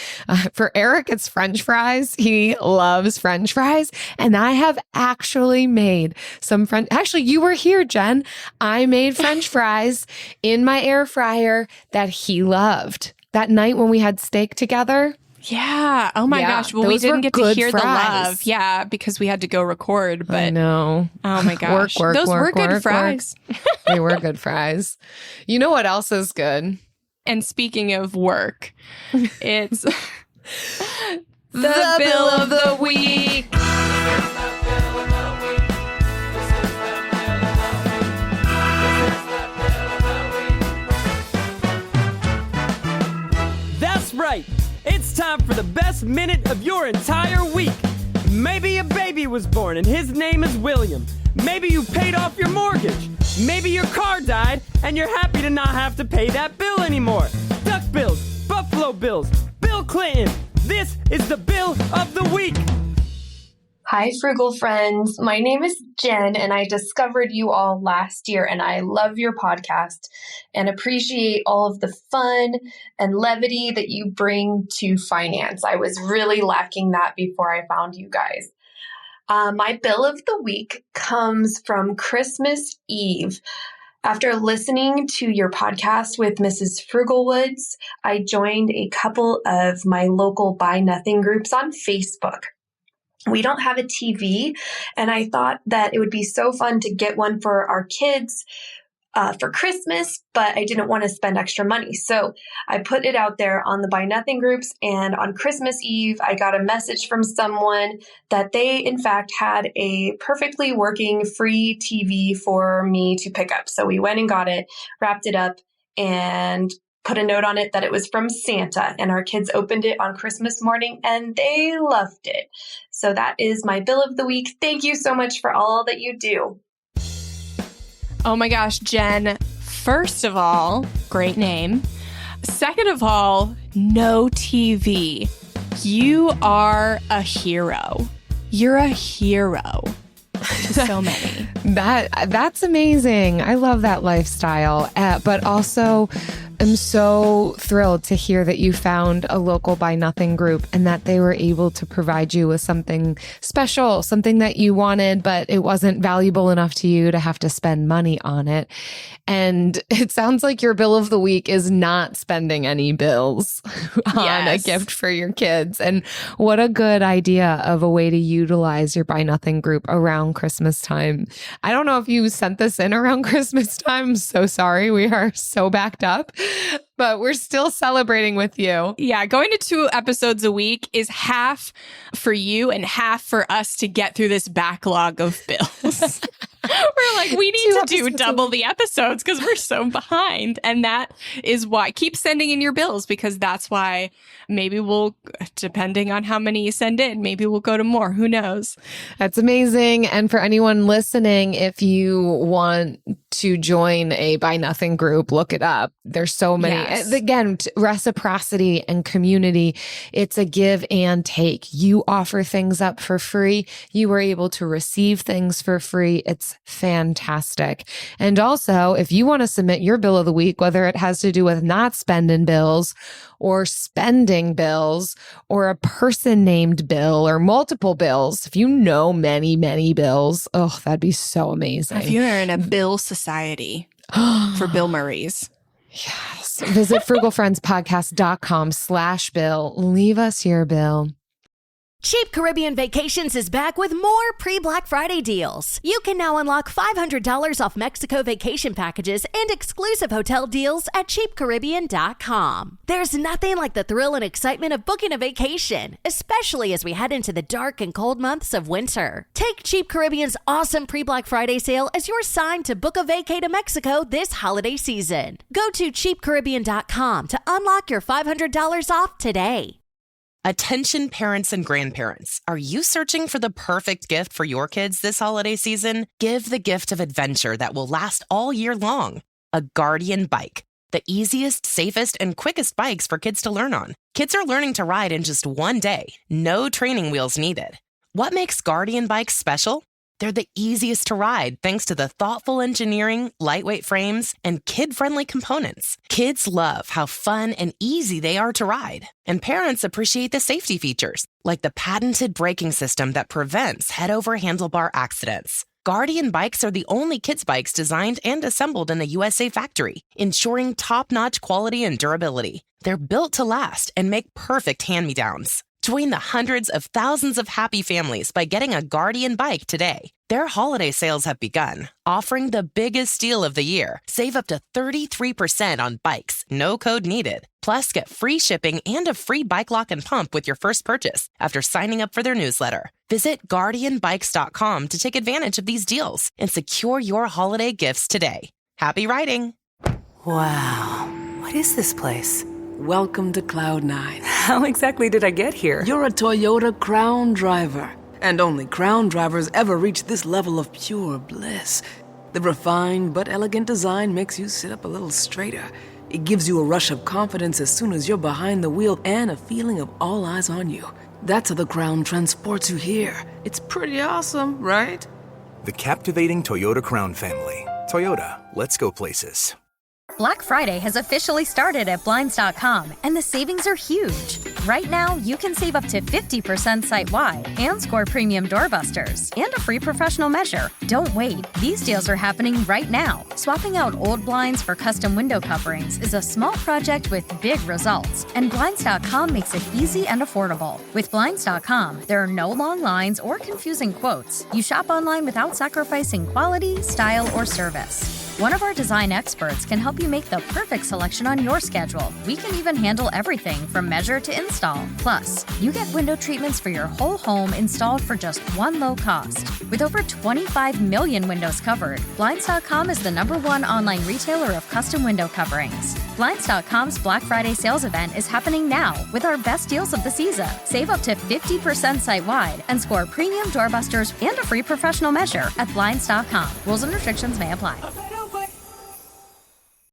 For Eric, it's French fries. He loves French fries. And I have actually made some actually, you were here, Jen. I made French fries in my air fryer that he loved. That night when we had steak together. Yeah. Oh my gosh. Well, we didn't get to hear the love. Yeah, because we had to go record. But I know. Oh my gosh. Those were good fries. They were good fries. You know what else is good? And speaking of work, it's the bill of the week. That's right. It's time for the best minute of your entire week. Maybe a baby was born and his name is William. Maybe you paid off your mortgage. Maybe your car died and you're happy to not have to pay that bill anymore. Duck bills, Buffalo Bills, Bill Clinton. This is the bill of the week. Hi, Frugal friends. My name is Jen, and I discovered you all last year, and I love your podcast and appreciate all of the fun and levity that you bring to finance. I was really lacking that before I found you guys. My bill of the week comes from Christmas Eve. After listening to your podcast with Mrs. Frugalwoods, I joined a couple of my local Buy Nothing groups on Facebook. We don't have a TV, and I thought that it would be so fun to get one for our kids for Christmas, but I didn't want to spend extra money. So I put it out there on the Buy Nothing groups, and on Christmas Eve, I got a message from someone that they, in fact, had a perfectly working free TV for me to pick up. So we went and got it, wrapped it up, and put a note on it that it was from Santa, and our kids opened it on Christmas morning and they loved it. So that is my bill of the week. Thank you so much for all that you do. Oh my gosh, Jen. First of all, great name. Second of all, no TV. You are a hero. You're a hero to so many. That's amazing. I love that lifestyle. But also, I'm so thrilled to hear that you found a local Buy Nothing group and that they were able to provide you with something special, something that you wanted, but it wasn't valuable enough to you to have to spend money on it. And it sounds like your bill of the week is not spending any bills on a gift for your kids. And what a good idea of a way to utilize your Buy Nothing group around Christmas time. I don't know if you sent this in around Christmas time. I'm so sorry. We are so backed up. But we're still celebrating with you. Yeah, going to 2 episodes a week is half for you and half for us to get through this backlog of bills. We're like, we need to do double the episodes because we're so behind. And that is why. Keep sending in your bills because that's why maybe we'll, depending on how many you send in, maybe we'll go to more. Who knows? That's amazing. And for anyone listening, if you want to join a Buy Nothing group, look it up. There's so many. Yes. Again, reciprocity and community. It's a give and take. You offer things up for free. You are able to receive things for free. It's fantastic. And also, if you want to submit your bill of the week, whether it has to do with not spending bills or spending bills or a person named Bill or multiple bills, if you know many, many bills, oh, that'd be so amazing. If you're in a bill society for Bill Murrays. Yes. Visit frugalfriendspodcast.com/bill. Leave us your bill. Cheap Caribbean Vacations is back with more pre-Black Friday deals. You can now unlock $500 off Mexico vacation packages and exclusive hotel deals at cheapcaribbean.com. There's nothing like the thrill and excitement of booking a vacation, especially as we head into the dark and cold months of winter. Take Cheap Caribbean's awesome pre-Black Friday sale as your sign to book a vacay to Mexico this holiday season. Go to cheapcaribbean.com to unlock your $500 off today. Attention parents and grandparents. Are you searching for the perfect gift for your kids this holiday season? Give the gift of adventure that will last all year long. A Guardian bike. The easiest, safest, and quickest bikes for kids to learn on. Kids are learning to ride in just one day. No training wheels needed. What makes Guardian bikes special? They're the easiest to ride thanks to the thoughtful engineering, lightweight frames, and kid-friendly components. Kids love how fun and easy they are to ride. And parents appreciate the safety features, like the patented braking system that prevents head-over handlebar accidents. Guardian bikes are the only kids' bikes designed and assembled in a USA factory, ensuring top-notch quality and durability. They're built to last and make perfect hand-me-downs. Join the hundreds of thousands of happy families by getting a Guardian bike today. Their holiday sales have begun, offering the biggest deal of the year. Save up to 33% on bikes, no code needed. Plus, get free shipping and a free bike lock and pump with your first purchase after signing up for their newsletter. Visit GuardianBikes.com to take advantage of these deals and secure your holiday gifts today. Happy riding! Wow, what is this place? Welcome to Cloud9. How exactly did I get here? You're a Toyota Crown driver. And only Crown drivers ever reach this level of pure bliss. The refined but elegant design makes you sit up a little straighter. It gives you a rush of confidence as soon as you're behind the wheel and a feeling of all eyes on you. That's how the Crown transports you here. It's pretty awesome, right? The captivating Toyota Crown family. Toyota, let's go places. Black Friday has officially started at Blinds.com, and the savings are huge. Right now, you can save up to 50% site-wide and score premium doorbusters and a free professional measure. Don't wait. These deals are happening right now. Swapping out old blinds for custom window coverings is a small project with big results, and Blinds.com makes it easy and affordable. With Blinds.com, there are no long lines or confusing quotes. You shop online without sacrificing quality, style, or service. One of our design experts can help you make the perfect selection on your schedule. We can even handle everything from measure to install. Plus, you get window treatments for your whole home installed for just one low cost. With over 25 million windows covered, Blinds.com is the #1 online retailer of custom window coverings. Blinds.com's Black Friday sales event is happening now with our best deals of the season. Save up to 50% site-wide and score premium doorbusters and a free professional measure at Blinds.com. Rules and restrictions may apply.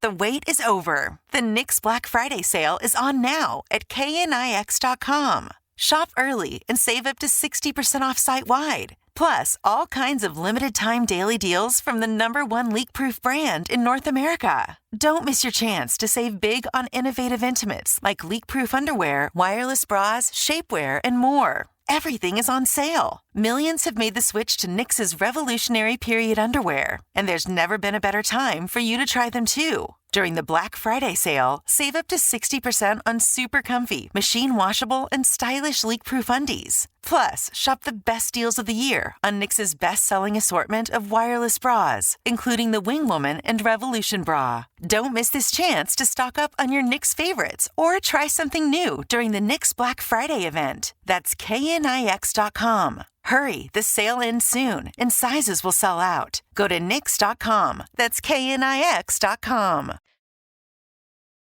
The wait is over. The Knix Black Friday sale is on now at knix.com. Shop early and save up to 60% off site-wide. Plus, all kinds of limited-time daily deals from the #1 leak-proof brand in North America. Don't miss your chance to save big on innovative intimates like leak-proof underwear, wireless bras, shapewear, and more. Everything is on sale. Millions have made the switch to Knix's revolutionary period underwear, and there's never been a better time for you to try them too. During the Black Friday sale, save up to 60% on super comfy, machine washable, and stylish leak-proof undies. Plus, shop the best deals of the year on Knix's best-selling assortment of wireless bras, including the Wing Woman and Revolution bra. Don't miss this chance to stock up on your Knix favorites or try something new during the Knix Black Friday event. That's knix.com. Hurry, the sale ends soon, and sizes will sell out. Go to knix.com. That's knix.com.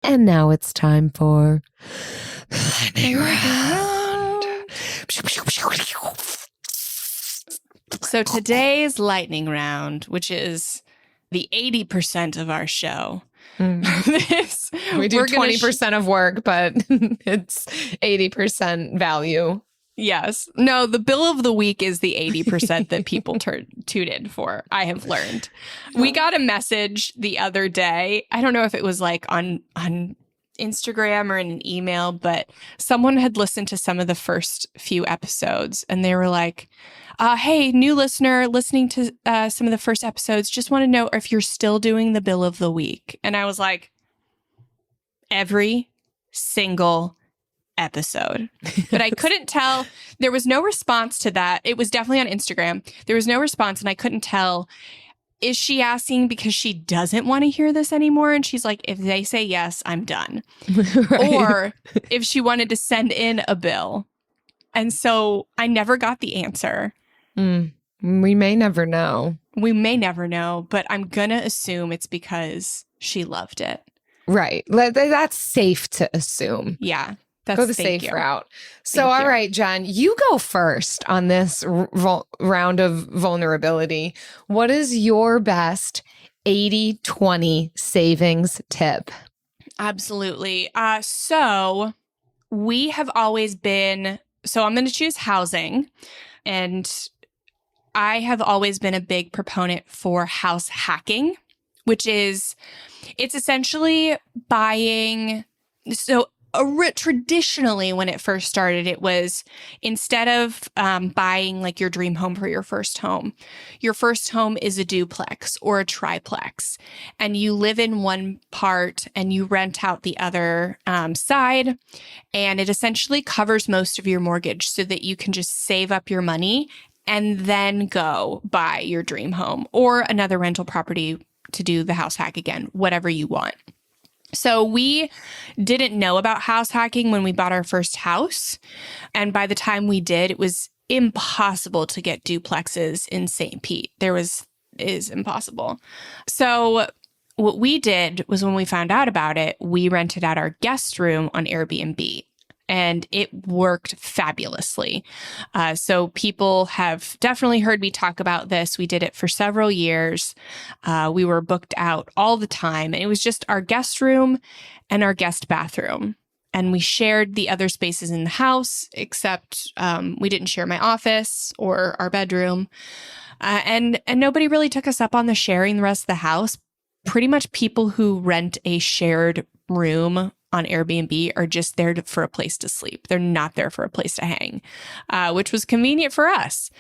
And now it's time for lightning round. So today's lightning round, which is the 80% of our show. We do 20% of work, but it's 80% value. Yes. No, the bill of the week is the 80% that people tune in for, I have learned. We got a message the other day. I don't know if it was like on Instagram or in an email, but someone had listened to some of the first few episodes and they were like, hey, new listener, listening to some of the first episodes, just want to know if you're still doing the bill of the week. And I was like, every single episode. But I couldn't tell. There was no response to that. It was definitely on Instagram. There was no response and I couldn't tell. Is she asking because she doesn't want to hear this anymore? And she's like, if they say yes, I'm done. Right. Or if she wanted to send in a bill. And so I never got the answer. We may never know. We may never know, but I'm going to assume it's because she loved it. Right. That's safe to assume. Yeah. Go the safe route. So, all right, Jen, you go first on this round of vulnerability. What is your best 80-20 savings tip? Absolutely. So we have always been, I'm going to choose housing. And I have always been a big proponent for house hacking, which is, it's essentially buying, traditionally, when it first started, it was instead of buying like your dream home for your first home is a duplex or a triplex, and you live in one part and you rent out the other side, and it essentially covers most of your mortgage so that you can just save up your money and then go buy your dream home or another rental property to do the house hack again, whatever you want. So we didn't know about house hacking when we bought our first house. And by the time we did, it was impossible to get duplexes in St. Pete. Is impossible. So what we did was when we found out about it, we rented out our guest room on Airbnb. And it worked fabulously. So people have definitely heard me talk about this. We did it for several years. We were booked out all the time. And it was just our guest room and our guest bathroom. And we shared the other spaces in the house, except we didn't share my office or our bedroom. And nobody really took us up on the sharing the rest of the house. Pretty much people who rent a shared room on Airbnb are just there for a place to sleep. They're not there for a place to hang, which was convenient for us.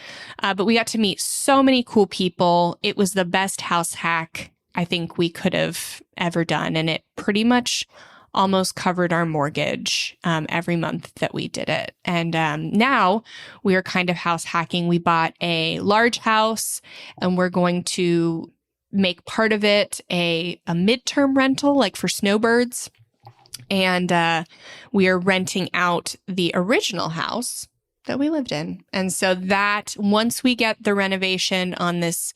But we got to meet so many cool people. It was the best house hack I think we could have ever done. And it pretty much almost covered our mortgage every month that we did it. And now we are kind of house hacking. We bought a large house and we're going to make part of it a midterm rental, like for snowbirds. And we are renting out the original house that we lived in. And so that once we get the renovation on this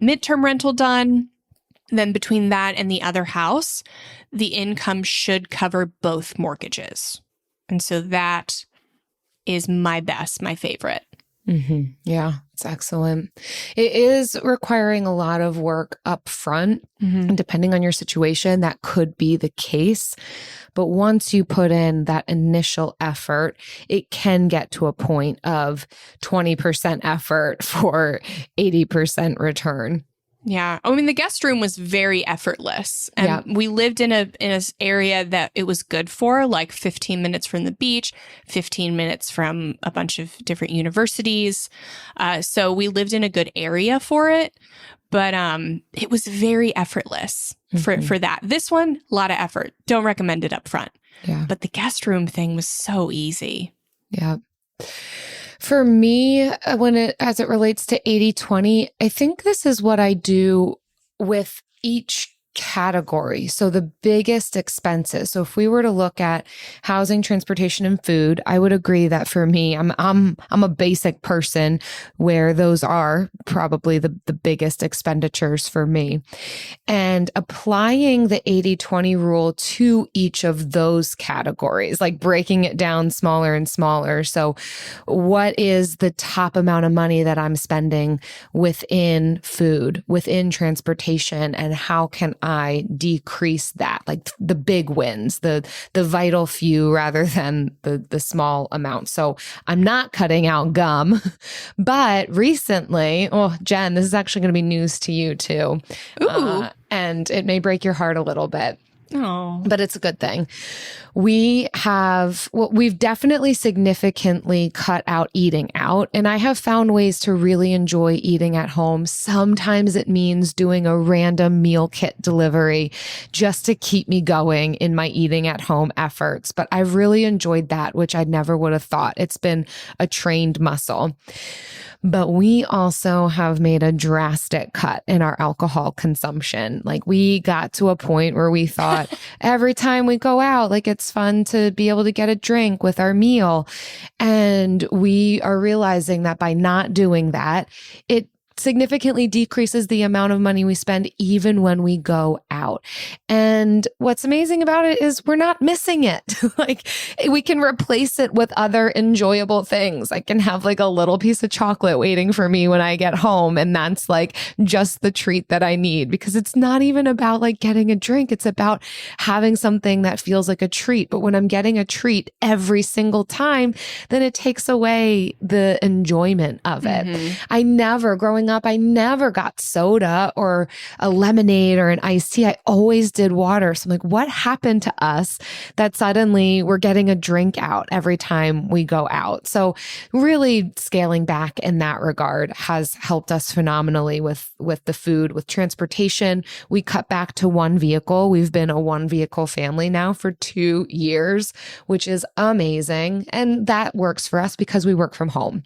midterm rental done, then between that and the other house, the income should cover both mortgages. And so that is my favorite. Yeah, it's excellent. It is requiring a lot of work up front. And depending on your situation, that could be the case. But once you put in that initial effort, it can get to a point of 20% effort for 80% return. Yeah. I mean, the guest room was very effortless. And we lived in an area that it was good for, like 15 minutes from the beach, 15 minutes from a bunch of different universities. So we lived in a good area for it. But it was very effortless for that. This one, a lot of effort. Don't recommend it up front. Yeah. But the guest room thing was so easy. Yeah. For me, as it relates to 80-20, I think this is what I do with each category. So the biggest expenses. So if we were to look at housing, transportation, and food, I would agree that for me, I'm a basic person where those are probably the biggest expenditures for me. And applying the 80-20 rule to each of those categories, like breaking it down smaller and smaller. So what is the top amount of money that I'm spending within food, within transportation, and how can I decrease that? Like the big wins, the vital few rather than the small amount. So I'm not cutting out gum, but recently, Jen, this is actually going to be news to you too. Ooh. And it may break your heart a little bit. Oh. But it's a good thing. We've definitely significantly cut out eating out, and I have found ways to really enjoy eating at home. Sometimes it means doing a random meal kit delivery just to keep me going in my eating at home efforts. But I've really enjoyed that, which I never would have thought. It's been a trained muscle. But we also have made a drastic cut in our alcohol consumption. Like we got to a point where we thought every time we go out, like it's fun to be able to get a drink with our meal. And we are realizing that by not doing that, it significantly decreases the amount of money we spend even when we go out. And what's amazing about it is we're not missing it. Like we can replace it with other enjoyable things. I can have like a little piece of chocolate waiting for me when I get home. And that's like just the treat that I need, because it's not even about like getting a drink. It's about having something that feels like a treat. But when I'm getting a treat every single time, then it takes away the enjoyment of it. Growing up, I never got soda or a lemonade or an iced tea. I always did water. So I'm like, what happened to us that suddenly we're getting a drink out every time we go out? So really scaling back in that regard has helped us phenomenally with the food. With transportation, we cut back to one vehicle. We've been a one vehicle family now for 2 years, which is amazing. And that works for us because we work from home.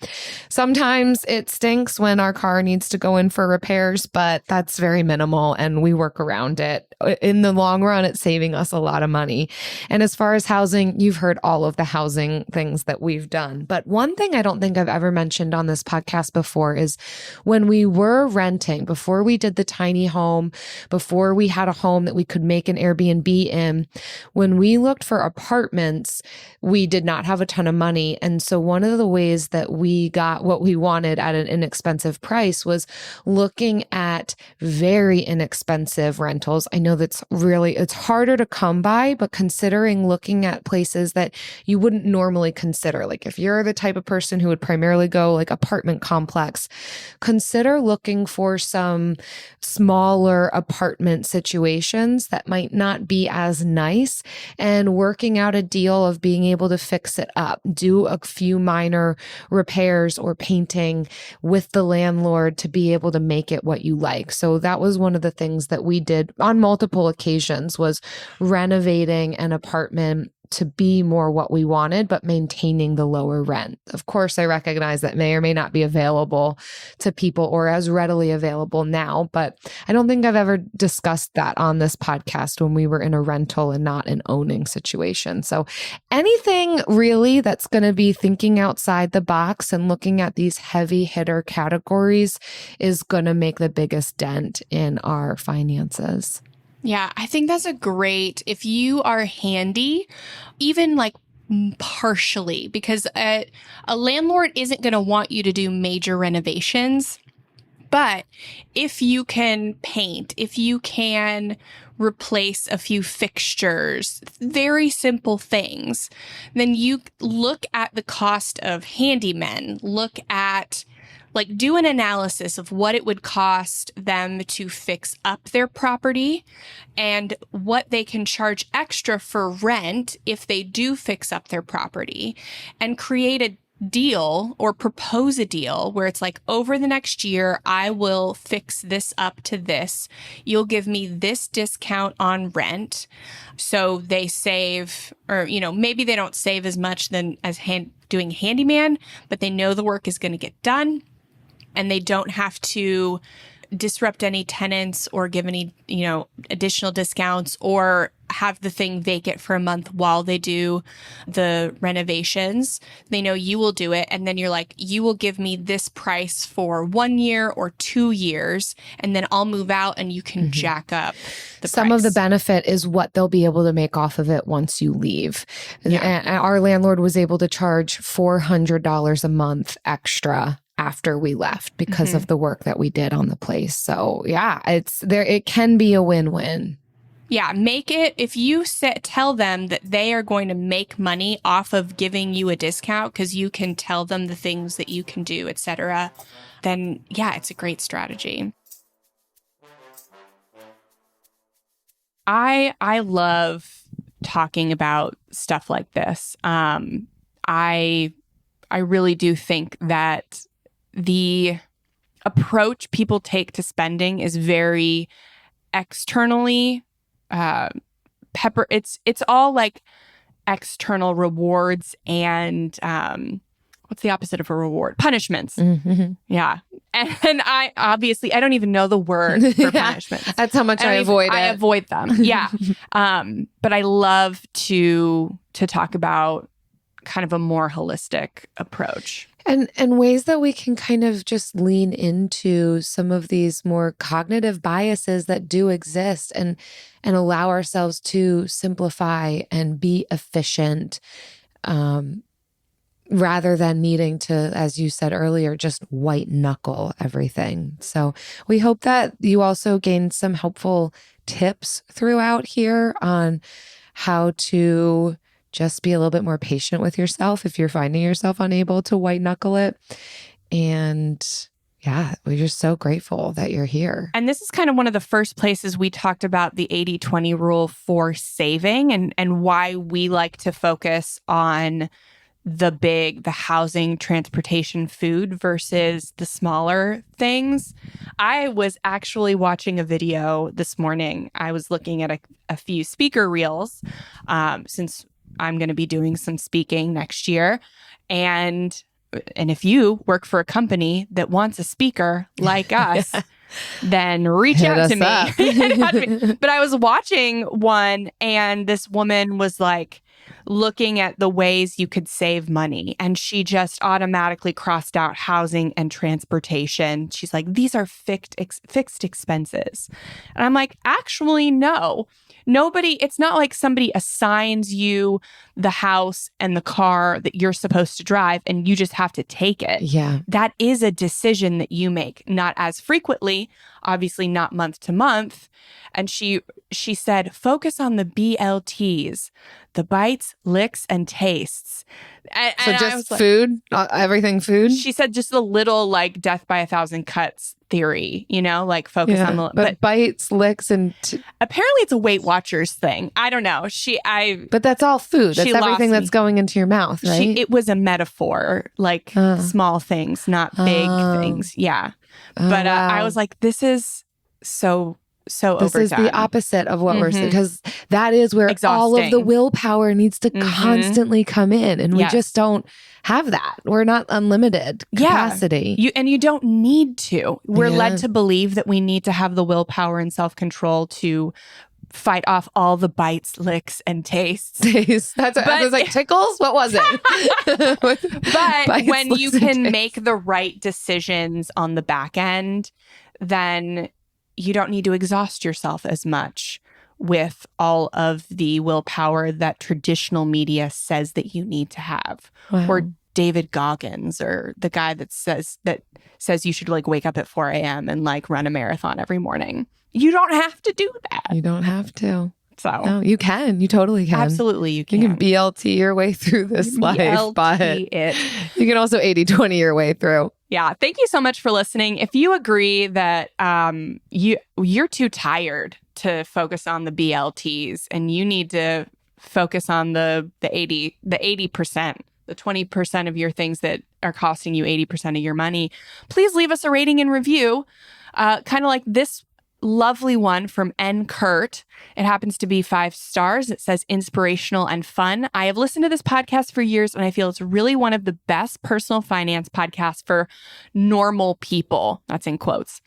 Sometimes it stinks when our car needs to go in for repairs, but that's very minimal and we work around it. In the long run, it's saving us a lot of money. And as far as housing, you've heard all of the housing things that we've done. But one thing I don't think I've ever mentioned on this podcast before is when we were renting, before we did the tiny home, before we had a home that we could make an Airbnb in, when we looked for apartments, we did not have a ton of money. And so one of the ways that we got what we wanted at an inexpensive price was looking at very inexpensive rentals. I know it's harder to come by, but considering looking at places that you wouldn't normally consider, like if you're the type of person who would primarily go like apartment complex, consider looking for some smaller apartment situations that might not be as nice and working out a deal of being able to fix it up, do a few minor repairs or painting with the landlord to be able to make it what you like. So that was one of the things that we did on multiple occasions, was renovating an apartment to be more what we wanted, but maintaining the lower rent. Of course, I recognize that may or may not be available to people or as readily available now, but I don't think I've ever discussed that on this podcast when we were in a rental and not an owning situation. So anything really that's going to be thinking outside the box and looking at these heavy hitter categories is going to make the biggest dent in our finances. Yeah, I think that's if you are handy, even like partially, because a landlord isn't going to want you to do major renovations. But if you can paint, if you can replace a few fixtures, very simple things, then you look at the cost of handymen, look at, like, do an analysis of what it would cost them to fix up their property and what they can charge extra for rent if they do fix up their property, and create a deal or propose a deal where it's like, over the next year, I will fix this up to this. You'll give me this discount on rent. So they save, or, you know, maybe they don't save as much as doing handyman, but they know the work is going to get done and they don't have to disrupt any tenants or give any, you know, additional discounts or have the thing vacant for a month while they do the renovations. They know you will do it. And then you're like, you will give me this price for 1 year or 2 years, and then I'll move out and you can jack up the Some price. of the benefit is what they'll be able to make off of it once you leave. Yeah. And our landlord was able to charge $400 a month extra after we left because of the work that we did on the place. So yeah, it can be a win-win. Yeah, make it, if you tell them that they are going to make money off of giving you a discount because you can tell them the things that you can do, etc., then yeah, it's a great strategy. I love talking about stuff like this. I really do think that the approach people take to spending is very externally it's all like external rewards and what's the opposite of a reward? Punishments. Mm-hmm. Yeah. And I don't even know the word for punishments. That's how much I avoid it. I avoid them. Yeah. But I love to talk about kind of a more holistic approach. And ways that we can kind of just lean into some of these more cognitive biases that do exist and allow ourselves to simplify and be efficient rather than needing to, as you said earlier, just white knuckle everything. So we hope that you also gained some helpful tips throughout here on how to just be a little bit more patient with yourself if you're finding yourself unable to white knuckle it. And yeah, we're just so grateful that you're here. And this is kind of one of the first places we talked about the 80-20 rule for saving and why we like to focus on the housing, transportation, food versus the smaller things. I was actually watching a video this morning. I was looking at a few speaker reels since I'm going to be doing some speaking next year. And if you work for a company that wants a speaker like us, then reach out to me. But I was watching one and this woman was like looking at the ways you could save money. And she just automatically crossed out housing and transportation. She's like, these are fixed expenses. And I'm like, actually, no. It's not like somebody assigns you the house and the car that you're supposed to drive and you just have to take it. Yeah. That is a decision that you make, not as frequently, obviously not month to month. And she said, focus on the BLTs, the bites, licks, and tastes. So just food, everything food? She said just a little like death by 1,000 cuts theory, like focus on the... But bites, licks, and... apparently it's a Weight Watchers thing. I don't know. But that's all food. That's everything that's going into your mouth, right? It was a metaphor, like small things, not big things. Yeah. But wow. I was like, this is so overdone. This is the opposite of what we're saying, because that is where all of the willpower needs to constantly come in. And we just don't have that. We're not unlimited capacity. Yeah. You don't need to. We're led to believe that we need to have the willpower and self-control to fight off all the bites, licks, and tastes. I was like, tickles? What was it? But Bites, when you can tastes. make the right decisions on the back end, then you don't need to exhaust yourself as much with all of the willpower that traditional media says that you need to have. Wow. Or David Goggins, or the guy that says you should like wake up at 4 a.m. and like run a marathon every morning. You don't have to do that. You don't have to. So no, you can. You totally can. Absolutely, you can. You can BLT your way through this life, but you can also 80-20 your way through. Yeah. Thank you so much for listening. If you agree that you're too tired to focus on the BLTs and you need to focus on the 80%, the 20% of your things that are costing you 80% of your money, please leave us a rating and review. Kind of like this lovely one from N. Kurt. It happens to be 5 stars. It says inspirational and fun. I have listened to this podcast for years and I feel it's really one of the best personal finance podcasts for normal people, that's in quotes,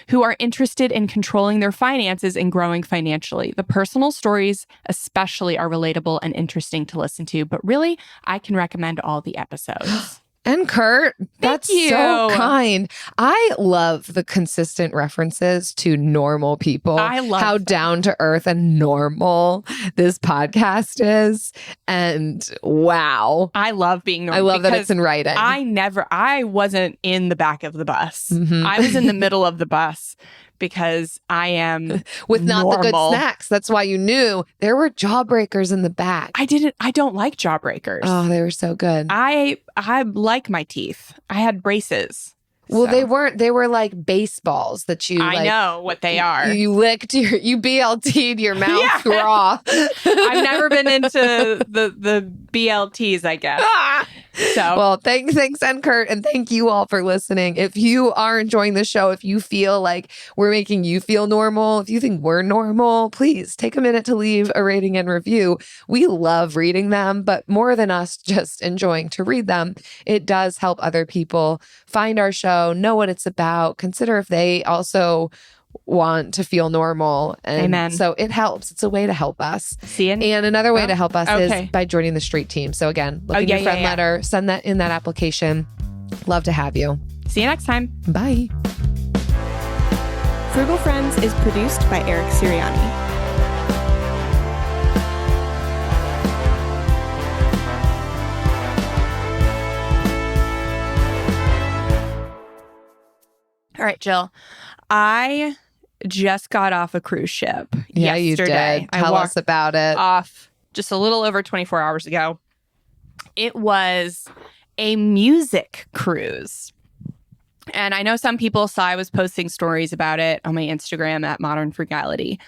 who are interested in controlling their finances and growing financially. The personal stories especially are relatable and interesting to listen to, but really, I can recommend all the episodes. And Kurt, that's so kind. I love the consistent references to normal people. I love how down to earth and normal this podcast is. And wow. I love being normal. I love that it's in writing. I wasn't in the back of the bus. I was in the middle of the bus because I am with not normal. The good snacks. That's why you knew there were jawbreakers in the back. I don't like jawbreakers. Oh, they were so good. I like my teeth. I had braces. Well, they were like baseballs that you I know what they are. You BLT'd your mouth raw. I've never been into the BLTs, I guess. So well, thanks, N. Kurt, and thank you all for listening. If you are enjoying the show, if you feel like we're making you feel normal, if you think we're normal, please take a minute to leave a rating and review. We love reading them, but more than us just enjoying to read them, it does help other people find our show, know what it's about, consider if they also want to feel normal. And Amen. So it helps. It's a way to help us. And another way to help us is by joining the street team. So again, look in your Friendletter, send that in that application. Love to have you. See you next time. Bye. Frugal Friends is produced by Eric Sirianni. All right, Jill. I just got off a cruise ship yesterday. You did. Tell us about it. Off just a little over 24 hours ago. It was a music cruise. And I know some people saw I was posting stories about it on my Instagram at Modern Frugality.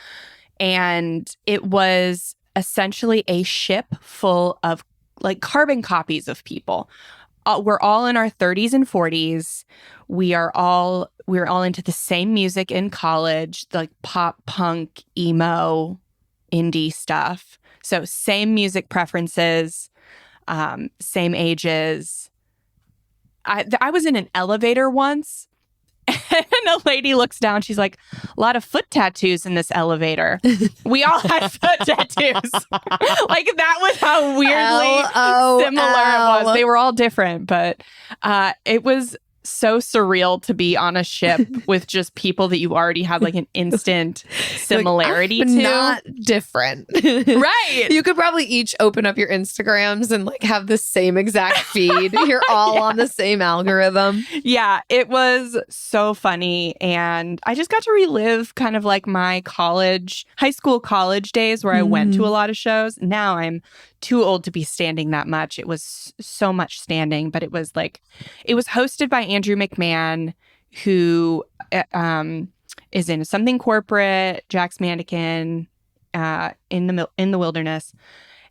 And it was essentially a ship full of like carbon copies of people. We're all in our 30s and 40s. We're all into the same music in college, like pop, punk, emo, indie stuff. So same music preferences, same ages. I was in an elevator once and a lady looks down. She's like, a lot of foot tattoos in this elevator. We all had foot tattoos. Like that was how weirdly similar it was. They were all different, but it was so surreal to be on a ship with just people that you already have like an instant similarity like, to. Not different. Right. You could probably each open up your Instagrams and like have the same exact feed. You're all on the same algorithm. Yeah, it was so funny. And I just got to relive kind of like my high school, college days where I went to a lot of shows. Now I'm too old to be standing that much. It was so much standing, but it was hosted by Andrew McMahon, who is in Something Corporate, Jack's Mannequin, in the Wilderness,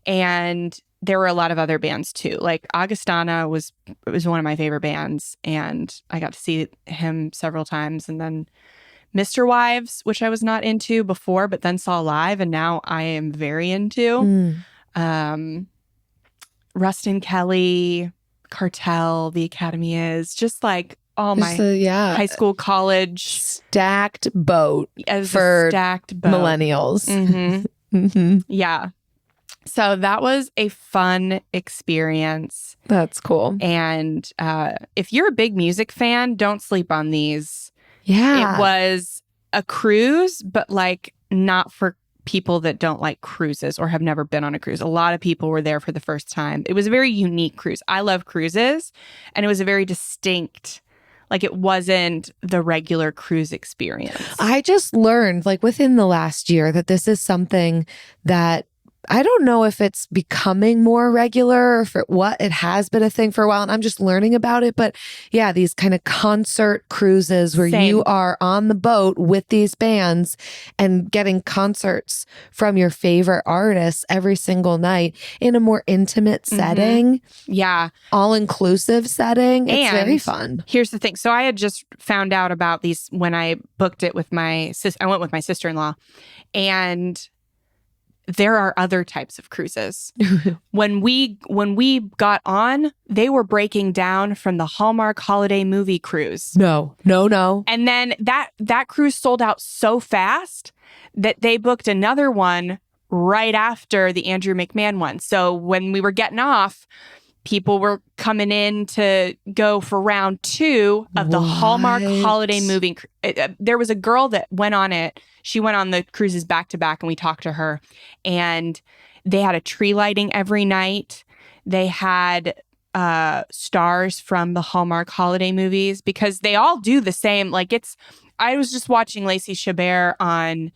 and there were a lot of other bands too. Like Augustana was one of my favorite bands, and I got to see him several times. And then Mr. Wives, which I was not into before, but then saw live, and now I am very into. Rustin Kelly, Cartel, The Academy Is, just like all my high school, college stacked boat for millennials. Mm-hmm. Yeah. So that was a fun experience. That's cool. And if you're a big music fan, don't sleep on these. Yeah. It was a cruise, but like not for people that don't like cruises or have never been on a cruise. A lot of people were there for the first time. It was a very unique cruise. I love cruises, and it was a very distinct, like it wasn't the regular cruise experience. I just learned, like within the last year, that this is something that I don't know if it's becoming more regular or it has been a thing for a while, and I'm just learning about it. But yeah, these kind of concert cruises where you are on the boat with these bands and getting concerts from your favorite artists every single night in a more intimate setting. Yeah. All-inclusive setting. It's very fun. Here's the thing. So I had just found out about these when I booked it with my sister. I went with my sister-in-law, and there are other types of cruises. When we got on, they were breaking down from the Hallmark holiday movie cruise. No. And then that cruise sold out so fast that they booked another one right after the Andrew McMahon one. So when we were getting off, people were coming in to go for round 2 of the Hallmark holiday movie. There was a girl that went on it. She went on the cruises back to back, and we talked to her. And they had a tree lighting every night. They had stars from the Hallmark holiday movies, because they all do the same. Like I was just watching Lacey Chabert on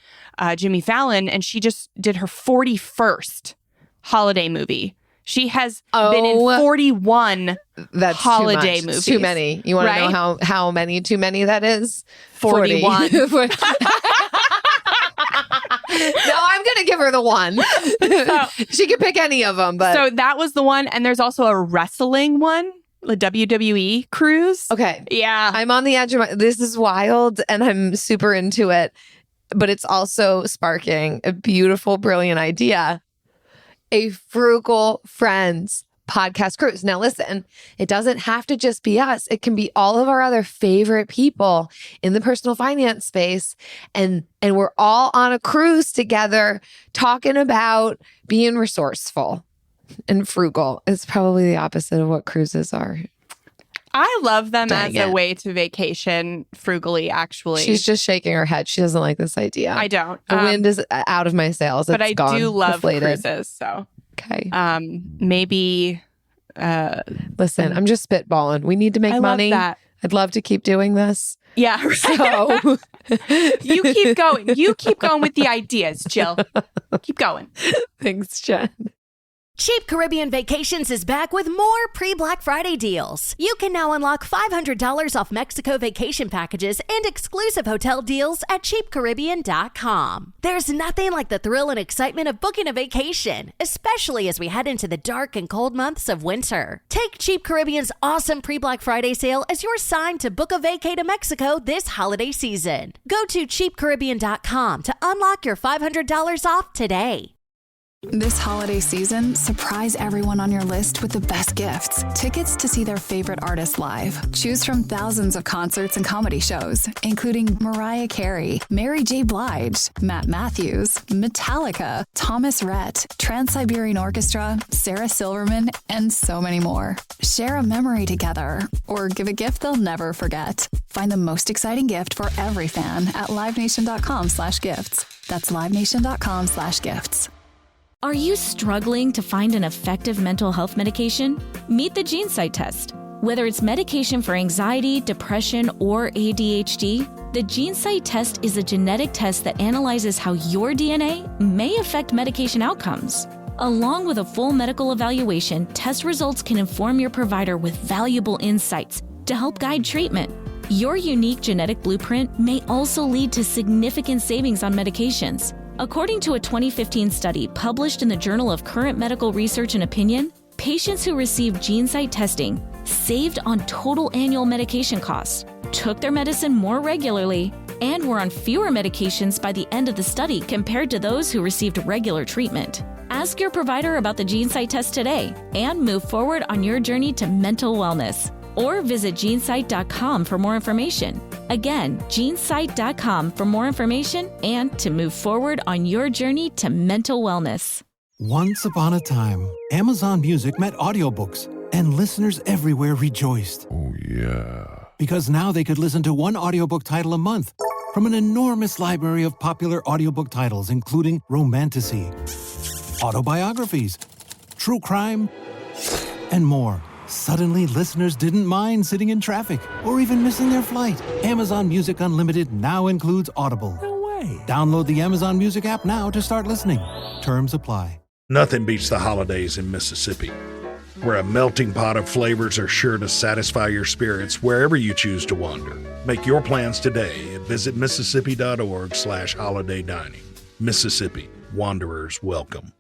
Jimmy Fallon, and she just did her 41st holiday movie. She has been in 41 holiday movies. Too many. You want to know how many too many that is? 41. No, I'm going to give her the one. She can pick any of them. But so that was the one. And there's also a wrestling one, the WWE cruise. Okay. Yeah. I'm on the edge of this is wild, and I'm super into it. But it's also sparking a beautiful, brilliant idea. A Frugal Friends podcast cruise. Now, listen, it doesn't have to just be us. It can be all of our other favorite people in the personal finance space. And we're all on a cruise together talking about being resourceful and frugal. It's probably the opposite of what cruises are. I love them as a way to vacation frugally, actually. She's just shaking her head. She doesn't like this idea. I don't. The wind is out of my sails. But It's I gone, do love deflated. cruises, so. Okay. Maybe. Listen, I'm just spitballing. We need to make money. Love that. I'd love to keep doing this. Yeah. So you keep going. You keep going with the ideas, Jill. Keep going. Thanks, Jen. Cheap Caribbean Vacations is back with more pre-Black Friday deals. You can now unlock $500 off Mexico vacation packages and exclusive hotel deals at cheapcaribbean.com. There's nothing like the thrill and excitement of booking a vacation, especially as we head into the dark and cold months of winter. Take Cheap Caribbean's awesome pre-Black Friday sale as your sign to book a vacay to Mexico this holiday season. Go to cheapcaribbean.com to unlock your $500 off today. This holiday season, surprise everyone on your list with the best gifts. Tickets to see their favorite artists live. Choose from thousands of concerts and comedy shows, including Mariah Carey, Mary J. Blige, Matt Matthews, Metallica, Thomas Rhett, Trans-Siberian Orchestra, Sarah Silverman, and so many more. Share a memory together or give a gift they'll never forget. Find the most exciting gift for every fan at livenation.com/gifts. That's livenation.com/gifts. Are you struggling to find an effective mental health medication? Meet the GeneSight test. Whether it's medication for anxiety, depression, or ADHD, the GeneSight test is a genetic test that analyzes how your DNA may affect medication outcomes. Along with a full medical evaluation, test results can inform your provider with valuable insights to help guide treatment. Your unique genetic blueprint may also lead to significant savings on medications. According to a 2015 study published in the Journal of Current Medical Research and Opinion, patients who received GeneSight testing saved on total annual medication costs, took their medicine more regularly, and were on fewer medications by the end of the study compared to those who received regular treatment. Ask your provider about the GeneSight test today and move forward on your journey to mental wellness. Or visit GeneSight.com for more information. Again, GeneSight.com for more information and to move forward on your journey to mental wellness. Once upon a time, Amazon Music met audiobooks, and listeners everywhere rejoiced. Oh, yeah. Because now they could listen to one audiobook title a month From an enormous library of popular audiobook titles, including romantasy, autobiographies, true crime, and more. Suddenly, listeners didn't mind sitting in traffic or even missing their flight. Amazon Music Unlimited now includes Audible. No way. Download the Amazon Music app now to start listening. Terms apply. Nothing beats the holidays in Mississippi, where a melting pot of flavors are sure to satisfy your spirits wherever you choose to wander. Make your plans today at visitmississippi.org/holiday dining. Mississippi, wanderers welcome.